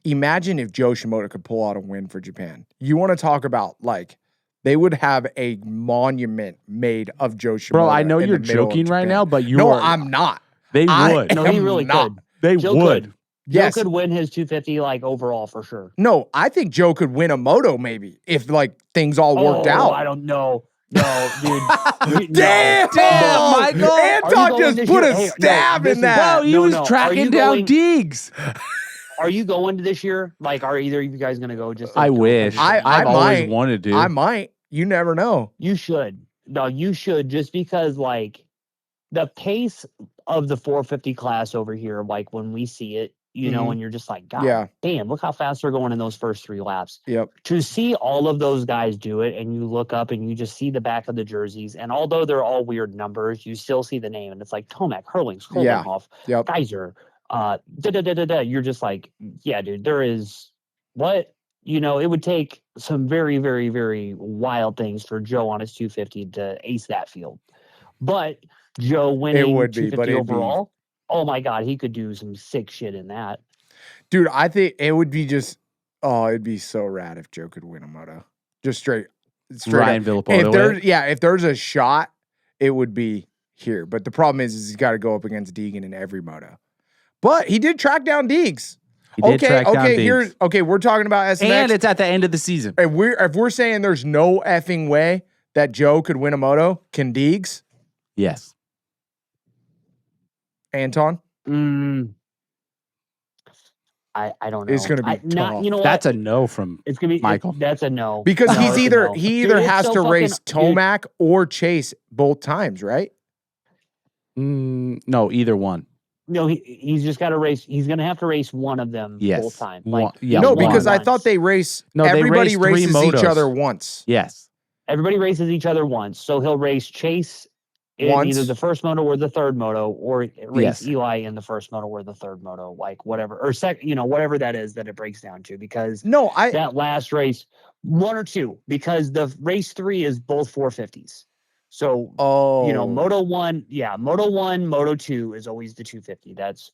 imagine if Joe Shimoda could pull out a win for Japan. You want to talk about like they would have a monument made of Joe Shimoda. Bro, I know you're joking right now, but I'm not. They would. No, he really could. They Joe would. could. Joe could win his 250 like overall for sure. No, I think Joe could win a moto maybe if like things all worked out. I don't know. No, dude. Damn, Michael. Anton just put a stab in that. Bro, he was tracking down Deegan's. Are you going to this year? Like, are either of you guys going to go? Just I wish. I've always wanted to. I might. You never know. You should. No, you should, just because like the pace of the 450 class over here, like when we see it, you know, and you're just like, God damn, look how fast they're going in those first 3 laps. Yep. To see all of those guys do it, and you look up and you just see the back of the jerseys, and although they're all weird numbers, you still see the name, and it's like Tomac, Hurling, Skoldenhoff, Geyser, You're just like, yeah, dude, there is what? You know, it would take some very, very, very wild things for Joe on his 250 to ace that field. But Joe winning 250 overall, oh my God, he could do some sick shit in that. Dude, I think it would be just, it'd be so rad if Joe could win a moto. Just straight Ryan Villopoto. If there's a shot, it would be here. But the problem is he's got to go up against Deegan in every moto. But he did track down Deegs. We're talking about SMX. And it's at the end of the season. If we're saying there's no effing way that Joe could win a moto, can Deegs? Yes. Anton? I don't know. It's going to be tough. You know what? That's a no from Michael. That's a no. Because he either has to race Tomac or Chase both times, right? No, either one. No, he's just got to race. He's going to have to race one of them both times. Because I thought they race. Everybody races each other once. Yes. Everybody races each other once. So he'll race Chase in either the first moto or the third moto, or race Eli in the first moto or the third moto, like whatever, or whatever that is that it breaks down to. Because that last race, 1 or 2, because the race 3 is both 450s. So, Moto 1, Moto 2 is always the 250. That's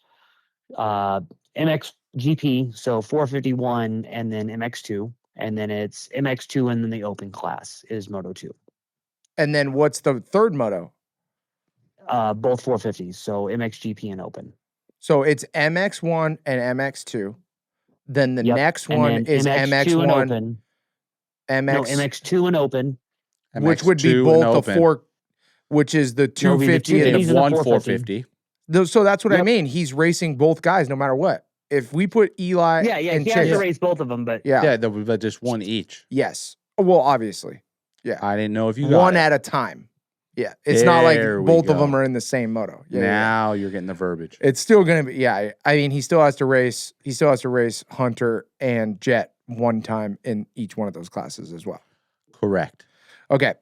MXGP, so 451, and then MX2, and then it's MX2, and then the open class is Moto 2. And then what's the third moto? Both 450s, so MXGP and open. So it's MX1 and MX2. Then the next one is MX1 and open. MX2 and open. Which would be both the 4, which is the 250 and the 450. So that's what I mean. He's racing both guys no matter what. If we put Eli and he Chase, has to race both of them, but but just one each. Yes. Well, obviously. Yeah. I didn't know if you got one at a time. Yeah. It's not like both of them are in the same moto. Yeah, now you're getting the verbiage. It's still going to be, I mean, he still has to race Hunter and Jett one time in each one of those classes as well. Correct. Okay.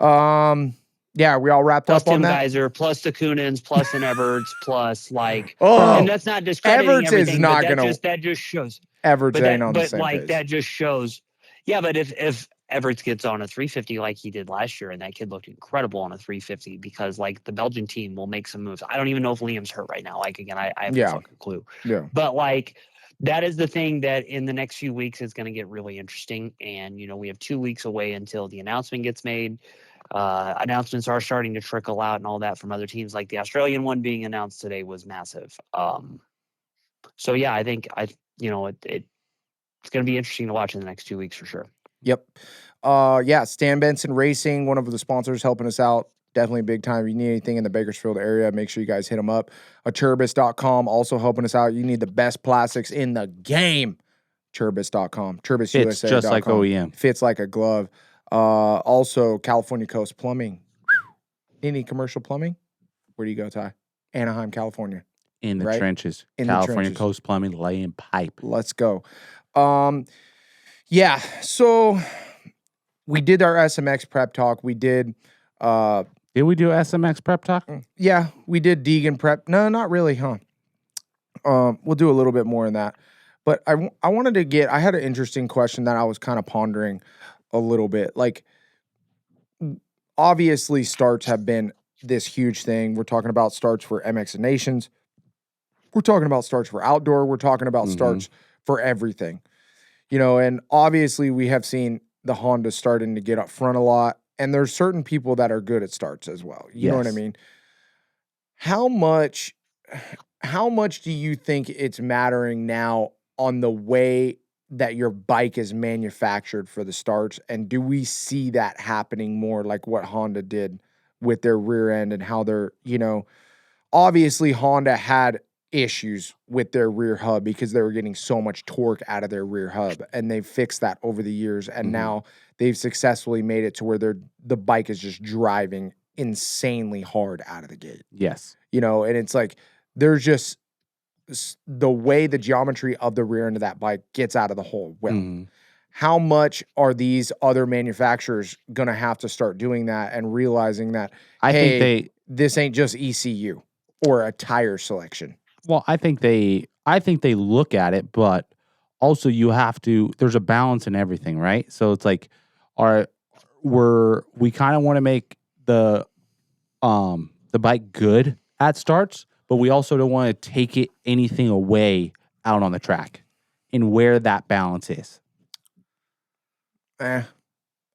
Yeah, we all wrapped plus up on Tim that. Geyser, plus the Coonans, plus an Everts, plus like, and that's not discrediting Everts everything. Is not going to. That just shows. Everts ain't on the same page. That just shows. Yeah, but if Everts gets on a 350 like he did last year, and that kid looked incredible on a 350, because like the Belgian team will make some moves. I don't even know if Liam's hurt right now. Like again, I have no fucking clue. Yeah. But like that is the thing that in the next few weeks is going to get really interesting. And we have 2 weeks away until the announcement gets made. Announcements are starting to trickle out and all that from other teams. Like the Australian one being announced today was massive. So yeah, I think it's going to be interesting to watch in the next 2 weeks for sure. Yep. Stan Benson Racing, one of the sponsors helping us out. Definitely big time. If you need anything in the Bakersfield area, make sure you guys hit them up. Turbis.com also helping us out. You need the best plastics in the game. Turbis.com. TurbisUSA.com. It's just like OEM. Fits like a glove. Also, California Coast Plumbing. Any commercial plumbing? Where do you go, Ty? Anaheim, California. In the trenches. In California the trenches. Coast Plumbing, laying pipe. Let's go. So we did our SMX prep talk. We did. Did we do SMX prep talk? Yeah, we did Deegan prep. No, not really, huh? We'll do a little bit more in that. But I wanted to get. I had an interesting question that I was kind of pondering a little bit. Like, obviously, starts have been this huge thing. We're talking about starts for MX and Nations. We're talking about starts for outdoor. We're talking about starts for everything. And obviously we have seen the Honda starting to get up front a lot. And there's certain people that are good at starts as well. You know what I mean? How much how much do you think it's mattering now on the way that your bike is manufactured for the starts? And do we see that happening more like what Honda did with their rear end and how they're, obviously Honda had issues with their rear hub because they were getting so much torque out of their rear hub, and they've fixed that over the years. And now they've successfully made it to where the bike is just driving insanely hard out of the gate. Yes. And it's like, there's just the way the geometry of the rear end of that bike gets out of the hole. Well, how much are these other manufacturers going to have to start doing that and realizing that, I think this ain't just ECU or a tire selection? Well, I think they look at it, but also there's a balance in everything, right? So it's like, we kind of want to make the bike good at starts, but we also don't want to take anything away out on the track, and where that balance is. I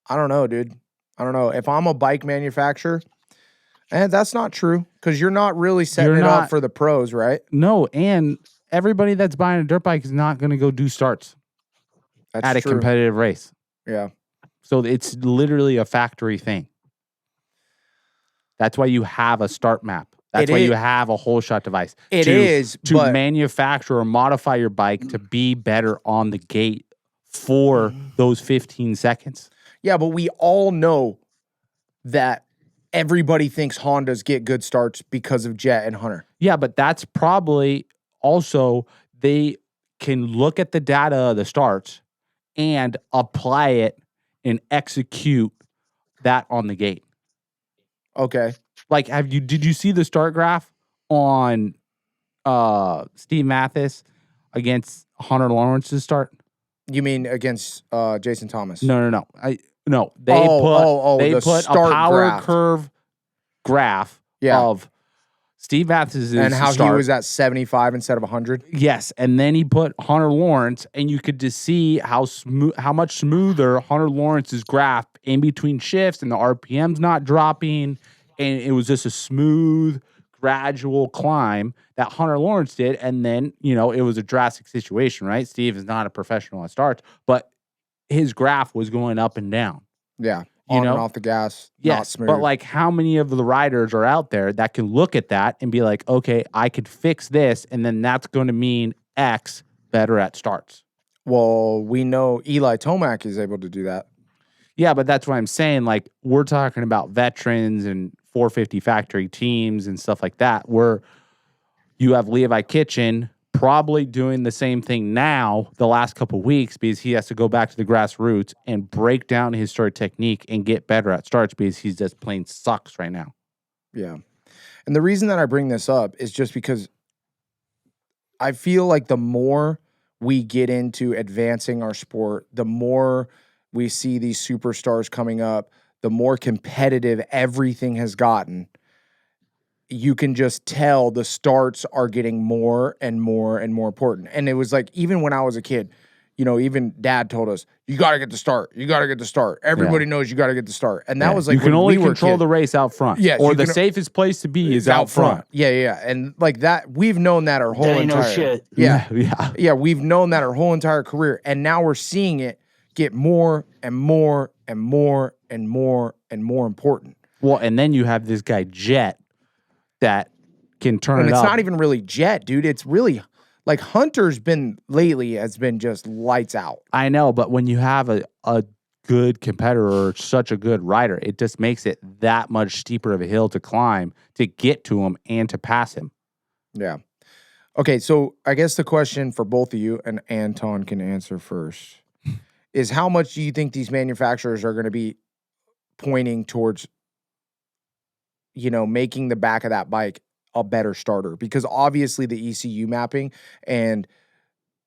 don't know, dude. I don't know. If I'm a bike manufacturer, that's not true, because you're not really setting it up for the pros, right? No, and everybody that's buying a dirt bike is not going to go do starts at a competitive race. Yeah. So it's literally a factory thing. That's why you have a start map. That's why you have a whole shot device. To manufacture or modify your bike to be better on the gate for those 15 seconds. Yeah, but we all know that everybody thinks Hondas get good starts because of Jett and Hunter. Yeah, but that's probably also, they can look at the data of the starts and apply it and execute that on the gate. Okay. Like, did you see the start graph on Steve Mathis against Hunter Lawrence's start? You mean against Jason Thomas? No. They put a power curve graph of Steve Mathis and how he was at 75 instead of 100. Yes, and then he put Hunter Lawrence, and you could just see how much smoother Hunter Lawrence's graph in between shifts, and the RPM's not dropping, and it was just a smooth, gradual climb that Hunter Lawrence did. And then, it was a drastic situation, right? Steve is not a professional at starts, but his graph was going up and down. Yeah. On and off the gas. Yes, not smooth. but like, how many of the riders are out there that can look at that and be like, okay, I could fix this, and then that's going to mean X better at starts? Well, we know Eli Tomac is able to do that. Yeah, but that's what I'm saying. Like, we're talking about veterans and 450 factory teams and stuff like that, where you have Levi Kitchen probably doing the same thing now the last couple of weeks, because he has to go back to the grassroots and break down his start technique and get better at starts, because he's just plain sucks right now. Yeah. And the reason that I bring this up is just because I feel like the more we get into advancing our sport, the more we see these superstars coming up, the more competitive everything has gotten. You can just tell the starts are getting more and more and more important. And it was like, even when I was a kid, even Dad told us, you got to get the start. You got to get the start. Everybody knows you got to get the start. And that was like, you can only control the race out front. Yeah, or the safest place to be is out front. Yeah. And like that, we've known that our whole entire shit. Yeah, we've known that our whole entire career. And now we're seeing it get more and more and more and more and more important. Well, and then you have this guy Jett that can turn it up. It's not even really Jett, dude. It's really like Hunter's been just lights out. I know, but when you have a good competitor or such a good rider, it just makes it that much steeper of a hill to climb to get to him and to pass him. Yeah. Okay, so I guess the question for both of you, and Anton can answer first, is how much do you think these manufacturers are going to be pointing towards, making the back of that bike a better starter? Because obviously the ECU mapping and,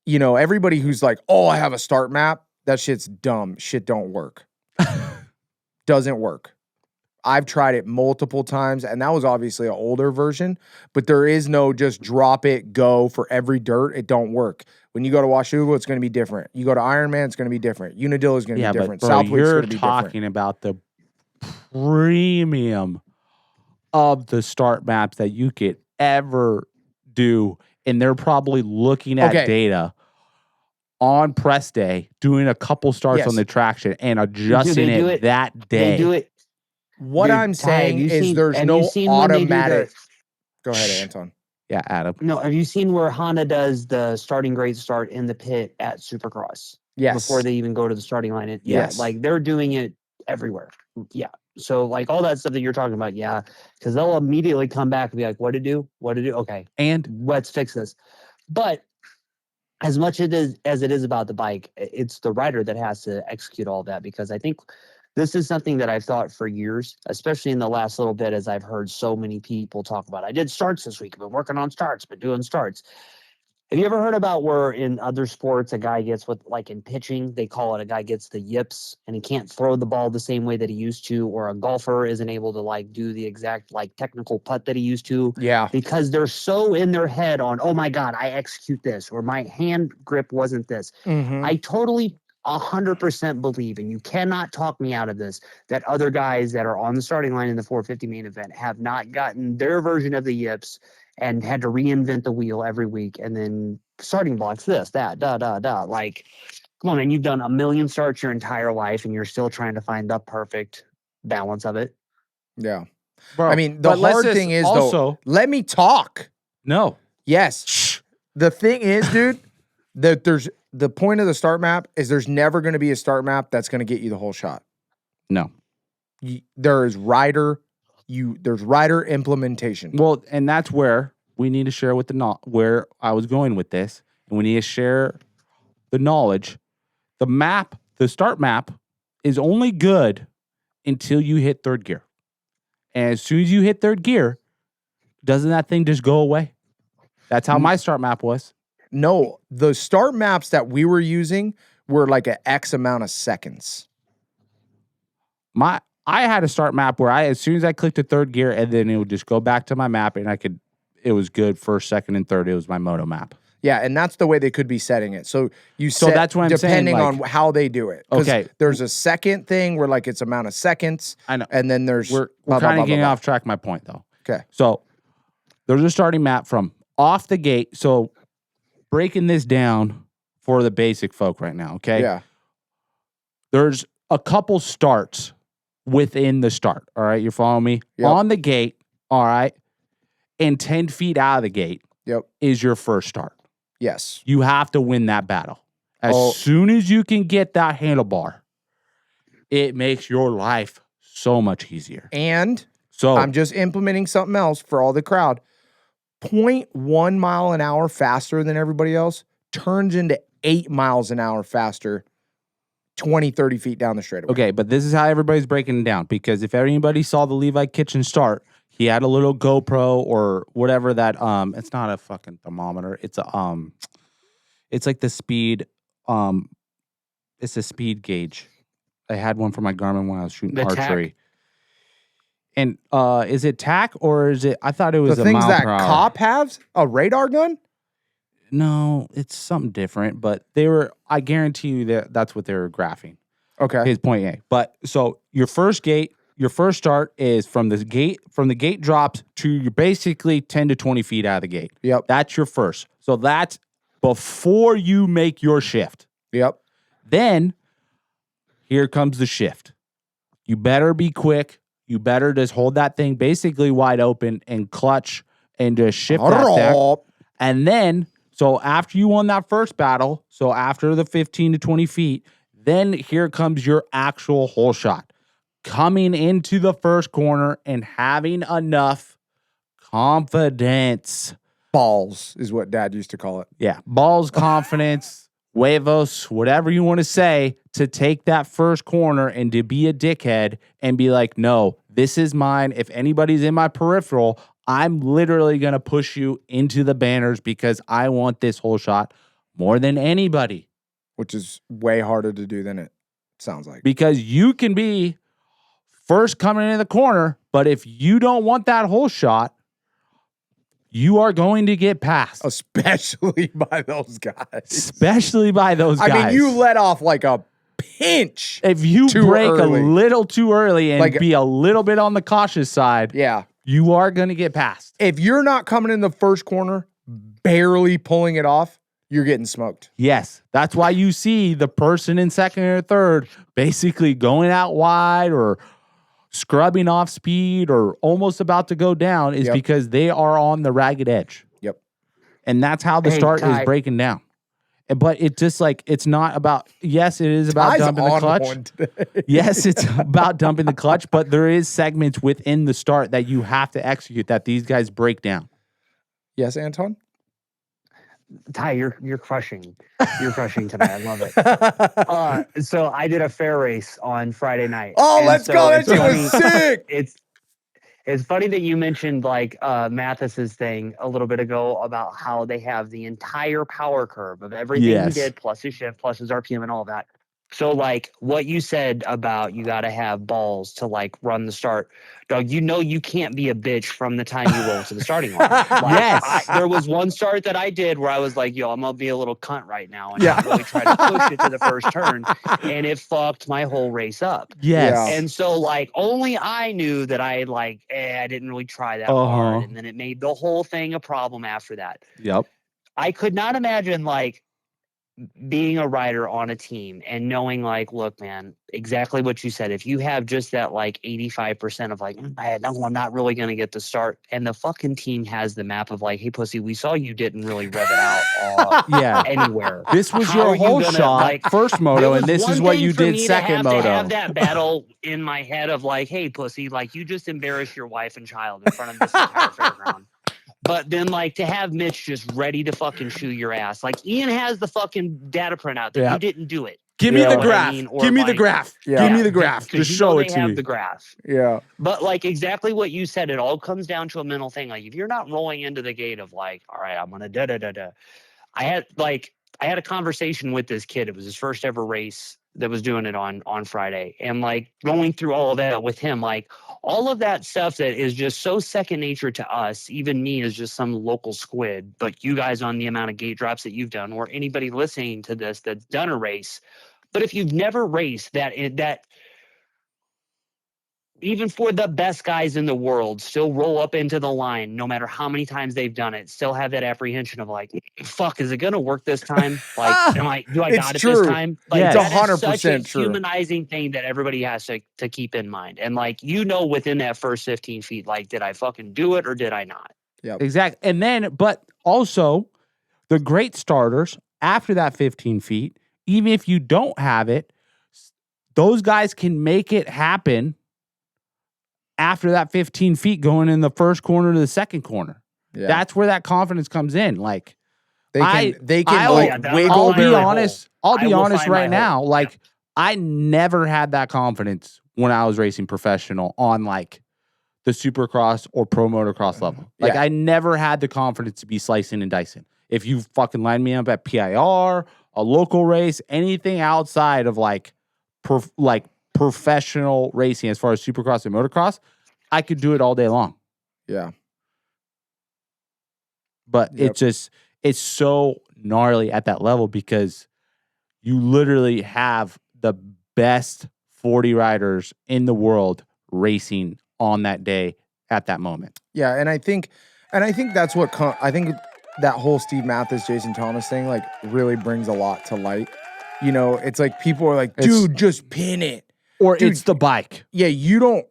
everybody who's like, oh, I have a start map, that shit's dumb. Shit don't work. Doesn't work. I've tried it multiple times, and that was obviously an older version, but there is no just drop it, go for every dirt. It don't work. When you go to Washougal, it's going to be different. You go to Ironman, it's going to be different. Unadilla is going to be different. But bro, Southwick's going to be different. You're talking about the premium of the start maps that you could ever do, and they're probably looking at data on press day, doing a couple starts on the traction and adjusting it that day. They do it. What I'm saying is there's no automatic. Go ahead, Anton. Yeah, Adam. No, have you seen where Honda does the starting grade start in the pit at Supercross? Yes. Before they even go to the starting line. Yes. Like they're doing it everywhere. Yeah. So like all that stuff that you're talking about, yeah, because they'll immediately come back and be like, what to do? Okay. And let's fix this. But as much as it is about the bike, it's the rider that has to execute all that, because I think this is something that I've thought for years, especially in the last little bit, as I've heard so many people talk about. I did starts this week. I've been working on starts, been doing starts. Have you ever heard about where in other sports a guy gets like in pitching, they call it a guy gets the yips and he can't throw the ball the same way that he used to, or a golfer isn't able to like do the exact like technical putt that he used to? Yeah. Because they're so in their head on, oh my God, I execute this, or my hand grip wasn't this. Mm-hmm. I totally 100% believe, and you cannot talk me out of this, that other guys that are on the starting line in the 450 main event have not gotten their version of the yips and had to reinvent the wheel every week, and then starting blocks, this, that, like, come on, man, you've done a million starts your entire life and you're still trying to find the perfect balance of it. Yeah. bro, I mean, the hard thing is though, let me talk. No. Yes. The thing is, dude, that there's the point of the start map is there's never going to be a start map that's going to get you the whole shot. No. There's rider implementation. Well, and that's where we need to share with where I was going with this. And we need to share the knowledge. The map, the start map is only good until you hit third gear. And as soon as you hit third gear, doesn't that thing just go away? That's how my start map was. No, the start maps that we were using were like an X amount of seconds. I had a start map where as soon as I clicked to third gear, and then it would just go back to my map, and it was good first, second, and third. It was my moto map. Yeah, and that's the way they could be setting it. So that's what I'm saying, depending on how they do it. Okay, there's a second thing where like it's amount of seconds. I know, and then we're kind of getting off track. My point though. Okay, so there's a starting map from off the gate. So breaking this down for the basic folk right now. Okay, yeah, there's a couple starts within the start. All right, you're following me? Yep. On the gate, all right, and 10 feet out of the gate is your first start. Yes. You have to win that battle. As soon as you can get that handlebar, it makes your life so much easier. And so I'm just implementing something else for all the crowd. 0.1 mile an hour faster than everybody else turns into 8 miles an hour faster 20, 30 feet down the straightaway. Okay, but this is how everybody's breaking it down, because if anybody saw the Levi Kitchen start, he had a little GoPro or whatever that it's not a fucking thermometer. It's a it's like the speed it's a speed gauge. I had one for my Garmin when I was shooting archery. TAC? And is it TAC or is it, I thought it was the a things mile that per hour. cop has? A radar gun? No, it's something different, but I guarantee you that's what they were graphing. Okay. His point A. But so your first start is from the gate drops to you're basically 10 to 20 feet out of the gate. Yep. That's your first. So that's before you make your shift. Yep. Then here comes the shift. You better be quick. You better just hold that thing basically wide open and clutch and just shift that deck. And then, so after you won that first battle, so after the 15 to 20 feet, then here comes your actual hole shot. Coming into the first corner and having enough confidence. Balls is what Dad used to call it. Yeah. Balls, confidence, huevos, whatever you want to say, to take that first corner and to be a dickhead and be like, no, this is mine. If anybody's in my peripheral, I'm literally going to push you into the banners because I want this whole shot more than anybody. Which is way harder to do than it sounds like. Because you can be first coming in the corner, but if you don't want that whole shot, you are going to get passed. Especially by those guys. Especially by those guys. I mean, you let off like a pinch. If you break a little too early and like, be a little bit on the cautious side, yeah, you are going to get passed. If you're not coming in the first corner, barely pulling it off, you're getting smoked. Yes. That's why you see the person in second or third basically going out wide or scrubbing off speed or almost about to go down is because they are on the ragged edge. Yep. And that's how the start is breaking down. But it's just like, it's not about, yes, it is about dumping the clutch. Yes, it's about dumping the clutch, but there is segments within the start that you have to execute that these guys break down. Yes, Anton? Ty, you're crushing. You're crushing tonight. I love it. So I did a fair race on Friday night. Oh, let's go. That shit was sick. It's funny that you mentioned like Mathis's thing a little bit ago about how they have the entire power curve of everything he did, plus his shift, plus his RPM and all of that. So like what you said about you got to have balls to like run the start, dog, you know you can't be a bitch from the time you roll to the starting line. Like, there was one start that I did where I was like, yo, I'm going to be a little cunt right now and not really try to push it to the first turn. And it fucked my whole race up. Yes. And so like only I knew that I didn't really try that hard. And then it made the whole thing a problem after that. Yep. I could not imagine like being a rider on a team and knowing like, look, man, exactly what you said. If you have just that like 85% of like, I'm not really going to get the start, and the fucking team has the map of like, hey, pussy, we saw you didn't really rev it out anywhere. This was your whole shot, like, first moto, and this is what you did second moto. To have that battle in my head of like, hey, pussy, like you just embarrassed your wife and child in front of this entire fairground. But then, like, to have Mitch just ready to fucking shoot your ass. Like, Ian has the fucking data print out there. He didn't do it. Give me the graph. Give me the graph. Give me the graph. Just show it to me. They have the graph. Yeah. But, like, exactly what you said, it all comes down to a mental thing. Like, if you're not rolling into the gate of, like, all right, I'm going to da-da-da-da. I had a conversation with this kid. It was his first ever race that was doing it on Friday. And, like, going through all of that with him, like, all of that stuff that is just so second nature to us, even me as just some local squid, but you guys on the amount of gate drops that you've done, or anybody listening to this that's done a race. But if you've never raced that even for the best guys in the world, still roll up into the line, no matter how many times they've done it, still have that apprehension of like, fuck, is it going to work this time? Like, do I got it this time? Like, it's 100% such a true. Humanizing thing that everybody has to keep in mind. And like, within that first 15 feet, like, did I fucking do it or did I not? Yeah, exactly. And then, but also the great starters after that 15 feet, even if you don't have it, those guys can make it happen after that 15 feet going in the first corner to the second corner. Yeah. That's where that confidence comes in. Like, I'll be honest right now. Like, I never had that confidence when I was racing professional on like the Supercross or Pro Motocross level. Like, I never had the confidence to be slicing and dicing. If you fucking lined me up at PIR, a local race, anything outside of like professional racing as far as Supercross and Motocross, I could do it all day long. Yeah. But it's so gnarly at that level because you literally have the best 40 riders in the world racing on that day at that moment. Yeah, and I think that's what I think that whole Steve Mathis, Jason Thomas thing like really brings a lot to light. You know, it's like people are like, dude, just pin it. Or dude, it's the bike. Yeah, you don't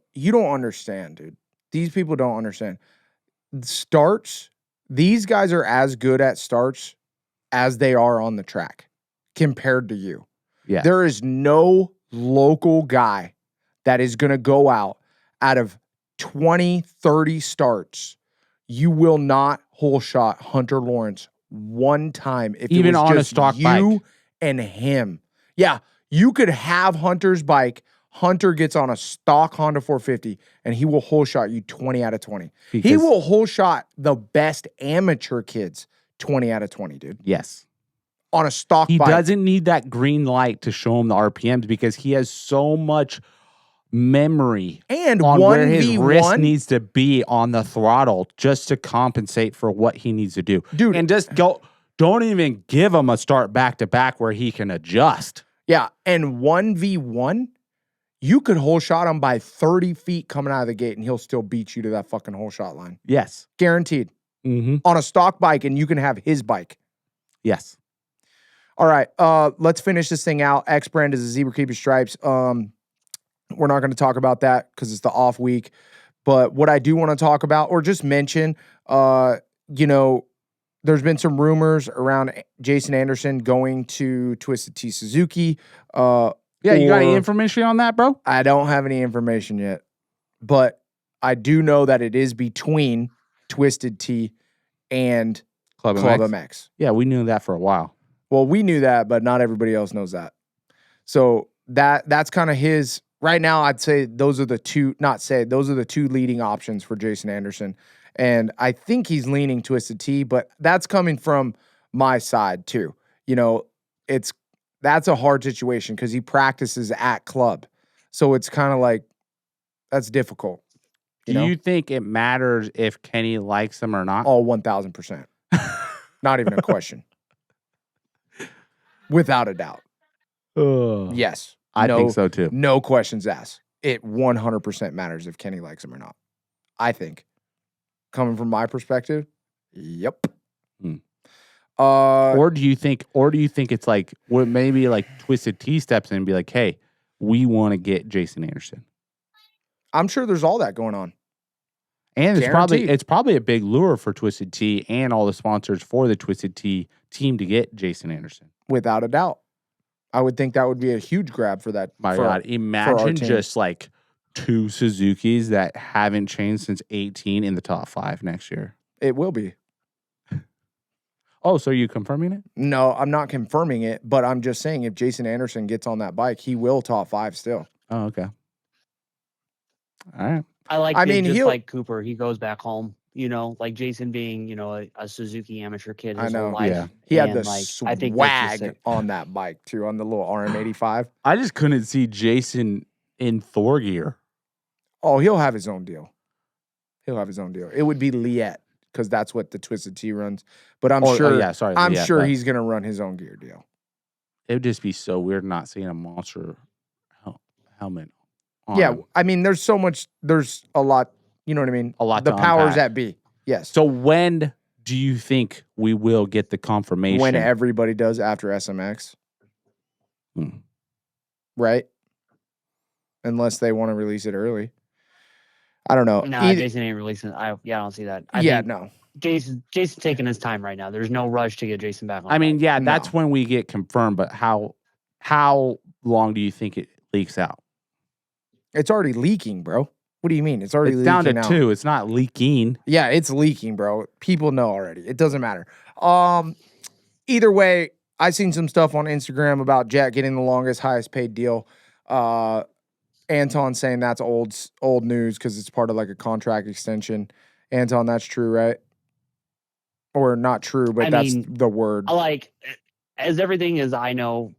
understand, dude. These people don't understand. Starts, these guys are as good at starts as they are on the track compared to you. Yeah. There is no local guy that is going to go out of 20, 30 starts. You will not hole shot Hunter Lawrence one time if even it was on just a stock you bike and him. Yeah, you could have Hunter's bike. Hunter gets on a stock Honda 450 and he will hole shot you 20 out of 20. Because he will hole shot the best amateur kids 20 out of 20, dude. Yes. On a stock bike. He bike. doesn't need that green light to show him the RPMs because he has so much memory and on where his wrist needs to be on the throttle just to compensate for what he needs to do. Dude. And just don't even give him a start back-to-back where he can adjust. Yeah, and 1v1, you could hole shot him by 30 feet coming out of the gate and he'll still beat you to that fucking hole shot line. Yes. Guaranteed. on a stock bike, and you can have his bike. Yes. All right, let's finish this thing out. X brand is a Zebra Keeper Stripes. We're not going to talk about that because it's the off week. But what I do want to talk about, or just mention, there's been some rumors around Jason Anderson going to Twisted Tea Suzuki. Yeah, you got any information on that, bro? I don't have any information yet, but I do know that it is between Twisted Tea and Club MX. Yeah, we knew that for a while. Well, we knew that, but not everybody else knows that. So that's kind of his. Right now, I'd say those are the two leading options for Jason Anderson. And I think he's leaning Twisted Tea, but that's coming from my side too. That's a hard situation because he practices at club. So it's kind of like, that's difficult. Do you think it matters if Kenny likes him or not? Oh, 1,000%. Not even a question. Without a doubt. Yes. I think so too. No questions asked. It 100% matters if Kenny likes him or not. I think. Coming from my perspective, yep. Or do you think it's like, maybe like Twisted Tea steps in and be like, hey, we want to get Jason Anderson? I'm sure there's all that going on. And it's probably a big lure for Twisted Tea and all the sponsors for the Twisted Tea team to get Jason Anderson. Without a doubt. I would think that would be a huge grab for that. My God, imagine just like 2 Suzukis that haven't changed since 18 in the top 5 next year. It will be. Oh, so are you confirming it? No, I'm not confirming it, but I'm just saying if Jason Anderson gets on that bike, he will top 5 still. Oh, okay. All right. Like Cooper, he goes back home, like Jason being, a Suzuki amateur kid his whole life. Yeah. He had the swag on that bike too, on the little RM85. I just couldn't see Jason in Thor gear. Oh, he'll have his own deal. It would be Liette because that's what the Twisted Tea runs. But I'm sure he's going to run his own gear deal. It would just be so weird not seeing a monster helmet on. Yeah, I mean, there's a lot, you know what I mean? A lot the to powers unpack. that be. Yes. So when do you think we will get the confirmation? When everybody does after SMX. Right? Unless they want to release it early. I don't know. No, Jason ain't releasing it. I don't see that. I think Jason's taking his time right now. There's no rush to get Jason back on. That's when we get confirmed, but how long do you think it leaks out? It's already leaking, bro. What do you mean? It's already leaking down to out. 2. It's not leaking. Yeah, it's leaking, bro. People know already. It doesn't matter. Either way, I seen some stuff on Instagram about Jett getting the longest, highest paid deal. Anton saying that's old news because it's part of like a contract extension. Anton, that's true, right? Or not true, but that's the word. As everything is, I know,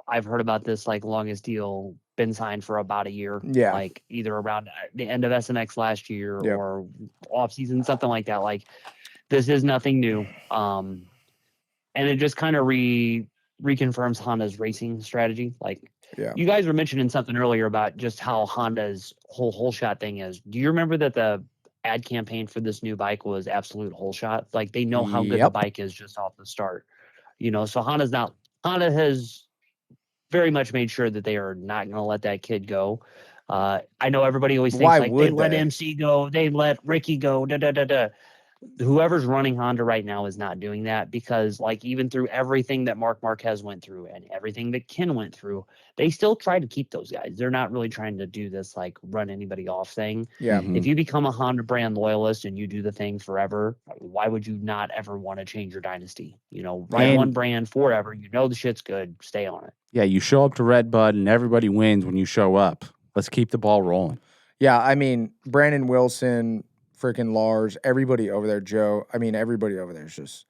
I've heard about this like longest deal been signed for about a year. Yeah. Like either around the end of SMX last year or off season, something like that. Like this is nothing new. And it just kind of reconfirms Honda's racing strategy. Like you guys were mentioning something earlier about just how Honda's whole shot thing is. Do you remember that the ad campaign for this new bike was absolute whole shot? Like they know how good the bike is just off the start. So Honda has very much made sure that they are not going to let that kid go. I know everybody always thinks they let MC go, they let Ricky go, Whoever's running Honda right now is not doing that because, like, even through everything that Marc Marquez went through and everything that Ken went through, they still try to keep those guys. They're not really trying to do this, like, run anybody off thing. Yeah. If you become a Honda brand loyalist and you do the thing forever, why would you not ever want to change your dynasty? Ride one brand forever. The shit's good. Stay on it. Yeah, you show up to Red Bud and everybody wins when you show up. Let's keep the ball rolling. Yeah, I mean, Brandon Wilson, freaking Lars, everybody over there, Joe. I mean, everybody over there is just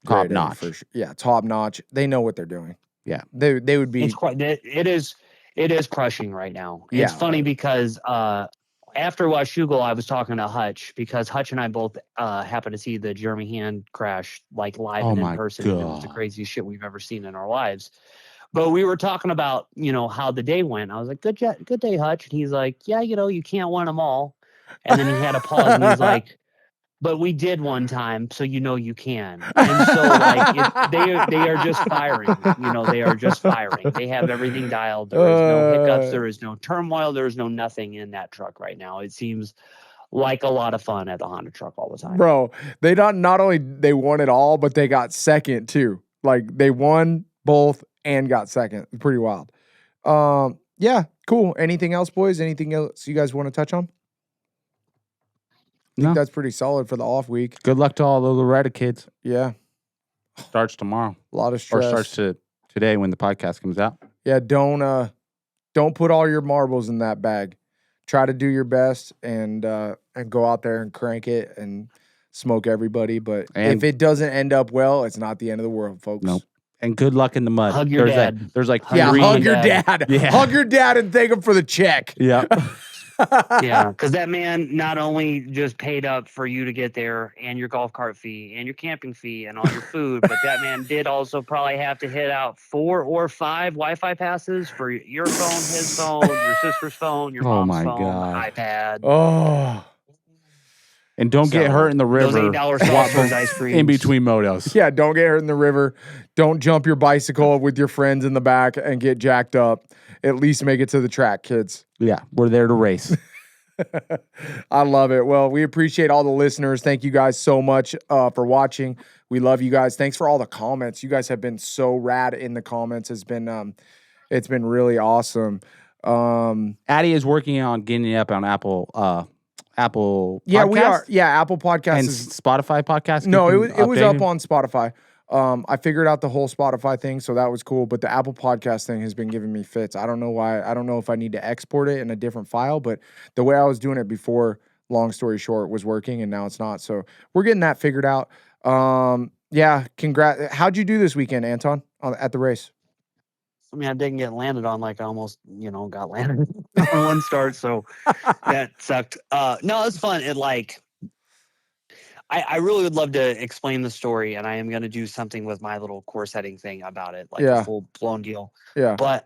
top notch. For sure. Yeah, top notch. They know what they're doing. Yeah, they would be. It is crushing right now. It's funny because after Washougal, I was talking to Hutch because Hutch and I both happened to see the Jeremy Hand crash like live and in person. And it was the craziest shit we've ever seen in our lives. But we were talking about how the day went. I was like, good day, Hutch. And he's like, yeah, you can't win them all. And then he had a pause and he's like, but we did one time, so you can. And so like they are just firing. They are just firing. They have everything dialed. There is no hiccups. There is no turmoil. There is no nothing in that truck right now. It seems like a lot of fun at the Honda truck all the time. Bro, they not only they won it all, but they got second too. Like they won both and got second. Pretty wild. Yeah, cool. Anything else, boys? Anything else you guys want to touch on? I think that's pretty solid for the off week. Good luck to all the Loretta kids. Yeah. Starts tomorrow. A lot of stress. Or starts today when the podcast comes out. Yeah, don't put all your marbles in that bag. Try to do your best and go out there and crank it and smoke everybody. But if it doesn't end up well, it's not the end of the world, folks. Nope. And good luck in the mud. Hug your dad. There's like hug your dad. Yeah. Hug your dad and thank him for the check. Yeah. Yeah, because that man not only just paid up for you to get there and your golf cart fee and your camping fee and all your food, but that man did also probably have to hit out 4 or 5 Wi-Fi passes for your phone, his phone, your sister's phone, your mom's phone, iPad. Oh. And don't get hurt in the river. Those $8 Salsburg's ice cream in between motos. Yeah, don't get hurt in the river. Don't jump your bicycle with your friends in the back and get jacked up. At least make it to the track, kids. Yeah, we're there to race. I love it. Well, we appreciate all the listeners. Thank you guys so much for watching. We love you guys. Thanks for all the comments. You guys have been so rad in the comments. It's been really awesome. Addie is working on getting it up on Apple Yeah, Podcasts? we are. Yeah, Apple Podcasts And is Spotify podcast. No, it was up on Spotify. I figured out the whole Spotify thing, so that was cool. But the Apple Podcast thing has been giving me fits. I don't know why. I don't know if I need to export it in a different file, but the way I was doing it before, long story short, was working, and now it's not. So we're getting that figured out. Yeah, congrats. How'd you do this weekend, Anton, at the race? I mean, I didn't get landed on, like I almost, got landed on one start, so that sucked. No, it's fun. I really would love to explain the story, and I am going to do something with my little course heading thing about it, like a full blown deal. Yeah. But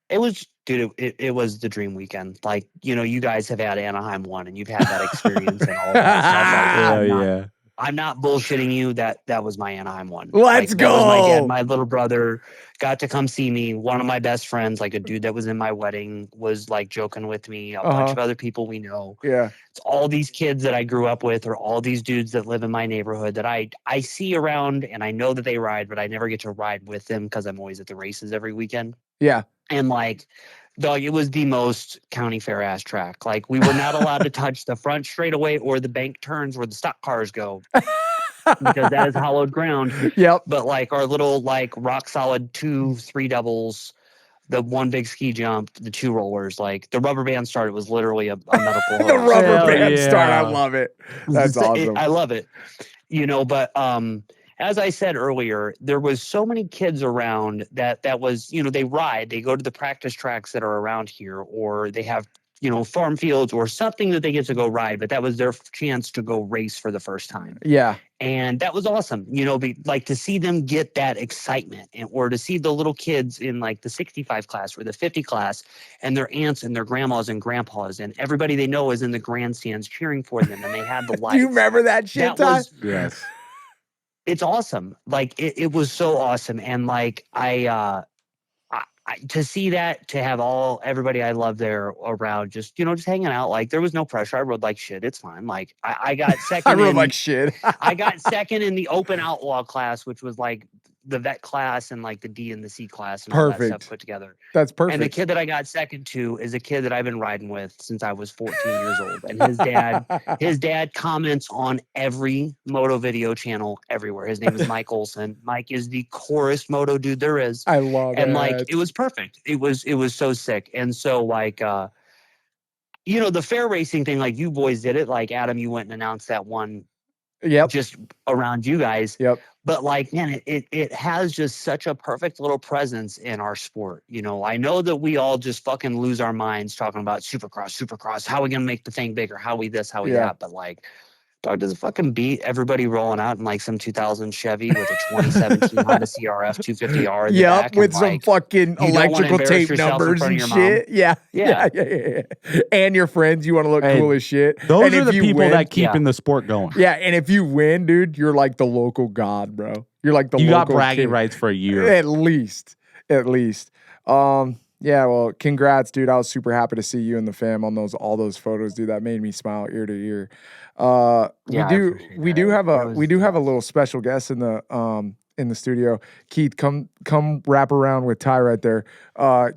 it was, dude, it was the dream weekend. Like, you guys have had Anaheim 1, and you've had that experience and all that stuff. I'm not bullshitting you. That was my Anaheim 1. Let's go. That was my dad. My little brother got to come see me. One of my best friends, like a dude that was in my wedding, was like joking with me. A bunch of other people we know. Yeah. It's all these kids that I grew up with, or all these dudes that live in my neighborhood that I see around, and I know that they ride, but I never get to ride with them because I'm always at the races every weekend. Yeah. And dog, it was the most county fair ass track. Like, we were not allowed to touch the front straightaway or the bank turns where the stock cars go, because that is hollowed ground. Yep. But our little rock solid 2-3 doubles, the one big ski jump, the 2 rollers, the rubber band start, it was literally a medical the rubber band start. I love it. That's awesome. I love it. But as I said earlier, there was so many kids around that was, they ride, they go to the practice tracks that are around here, or they have, farm fields or something that they get to go ride, but that was their chance to go race for the first time. Yeah. And that was awesome, to see them get that excitement, or to see the little kids in the 65 class or the 50 class, and their aunts and their grandmas and grandpas and everybody they know is in the grandstands cheering for them, and they had the lights. Do you remember that shit, Ty? Yes. It's awesome. It was so awesome. And I to see that, to have everybody I love there around, just hanging out, there was no pressure. I rode like shit. It's fine. I got second. I rode like shit. I got second in the open outlaw class, which was the vet class and the D and the C class and all that stuff put together. That's perfect. And the kid that I got second to is a kid that I've been riding with since I was 14 years old. And his dad comments on every moto video channel everywhere. His name is Mike Olson. Mike is the coolest moto dude there is. I love it. And it was perfect. It was so sick. And so the fair racing thing, you boys did it. Adam, you went and announced that one. Yep. Just around you guys. Yep. But man, it has just such a perfect little presence in our sport. I know that we all just fucking lose our minds talking about Supercross. How are we going to make the thing bigger? How we this, how we that? But Dog, does it fucking beat everybody rolling out in like some 2000 Chevy with a 2017 Honda CRF 250R in the Yep, back? with and, some like, fucking you don't wanna electrical embarrass tape yourself in numbers front of and your mom. shit. Yeah. Yeah. And your friends, you want to look Hey, cool as shit. Those and are if the you people win, that keep Yeah. in the sport going. yeah, and if you win, dude, you're like the local god, bro. You're like the You got local bragging king. rights for a year. At least. Yeah, well, congrats, dude. I was super happy to see you and the fam on all those photos, dude. That made me smile ear to ear. Yeah, we I do appreciate we that. do have That a was we do have a nuts. little special guest in the studio. Keith, come wrap around with Ty right there.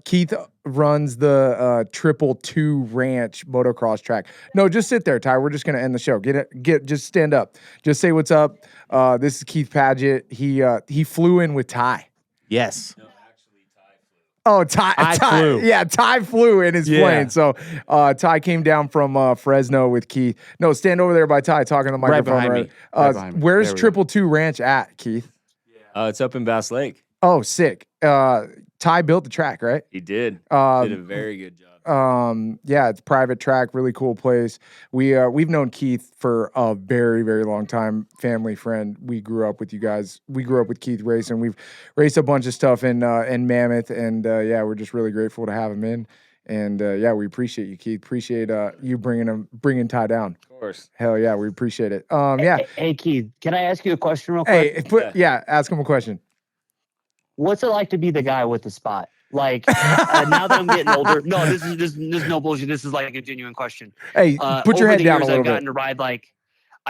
Keith runs the 222 Ranch motocross track. No, just sit there, Ty. We're just gonna end the show. Just stand up. Just say what's up. This is Keith Paget. He flew in with Ty. Yes. Oh, Ty flew. Yeah, Ty flew in his Yeah. plane. So Ty came down from Fresno with Keith. No, stand over there by Ty talking to the Right microphone. behind me. Right behind me. Where's There we go. 222 Ranch at, Keith? It's up in Bass Lake. Oh, sick. Ty built the track, right? He did. Um, Did a very good job. Yeah, it's private track, really cool place. We've known Keith for a very, very long time, family friend. We grew up with you guys. We grew up with Keith racing. We've raced a bunch of stuff in Mammoth, and yeah, we're just really grateful to have him in. And yeah, we appreciate you, Keith. Appreciate you bringing Ty down. Of course. Hell yeah, we appreciate it. Yeah. Hey, Keith, can I ask you a question real quick? Hey, ask him a question. What's it like to be the guy with the spot? Like, now that I'm getting older, no, this is no bullshit. This is like a genuine question. Hey, put your Over head the down a years, little I've bit.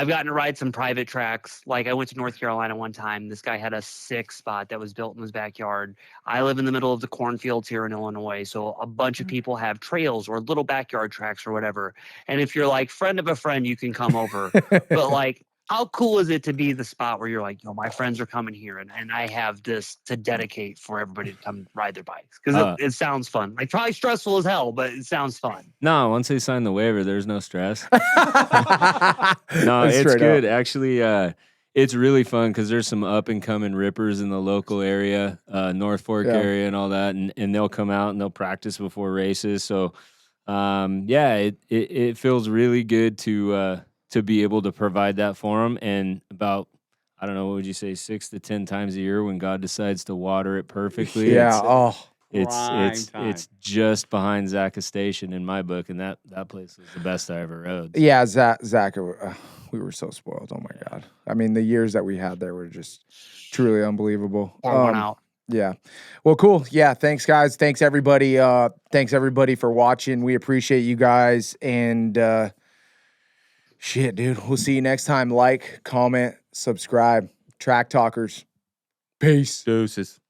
gotten to ride some private tracks. Like, I went to North Carolina one time. This guy had a sick spot that was built in his backyard. I live in the middle of the cornfields here in Illinois, so a bunch of people have trails or little backyard tracks or whatever. And if you're like friend of a friend, you can come over. But like, how cool is it to be the spot where you're like, my friends are coming here and I have this to dedicate for everybody to come ride their bikes? Because it sounds fun. Like, probably stressful as hell, but it sounds fun. No, once they sign the waiver, there's no stress. No, That's it's straight good. up. Actually, it's really fun because there's some up and coming rippers in the local area, North Fork area and all that. And they'll come out and they'll practice before races. So, yeah, it feels really good to be able to provide that for them. And about, I don't know, what would you say, 6 to 10 times a year when God decides to water it perfectly. Yeah. It's just behind Zaka Station in my book, and that place was the best I ever rode. Yeah, Zach, we were so spoiled. Oh my God. I mean, the years that we had there were just truly unbelievable. Pour one out. Yeah. Well, cool. Yeah. Thanks, guys. Thanks, everybody. Thanks, everybody, for watching. We appreciate you guys. And shit, dude. We'll see you next time. Like, comment, subscribe. Track Talkers. Peace. Deuces.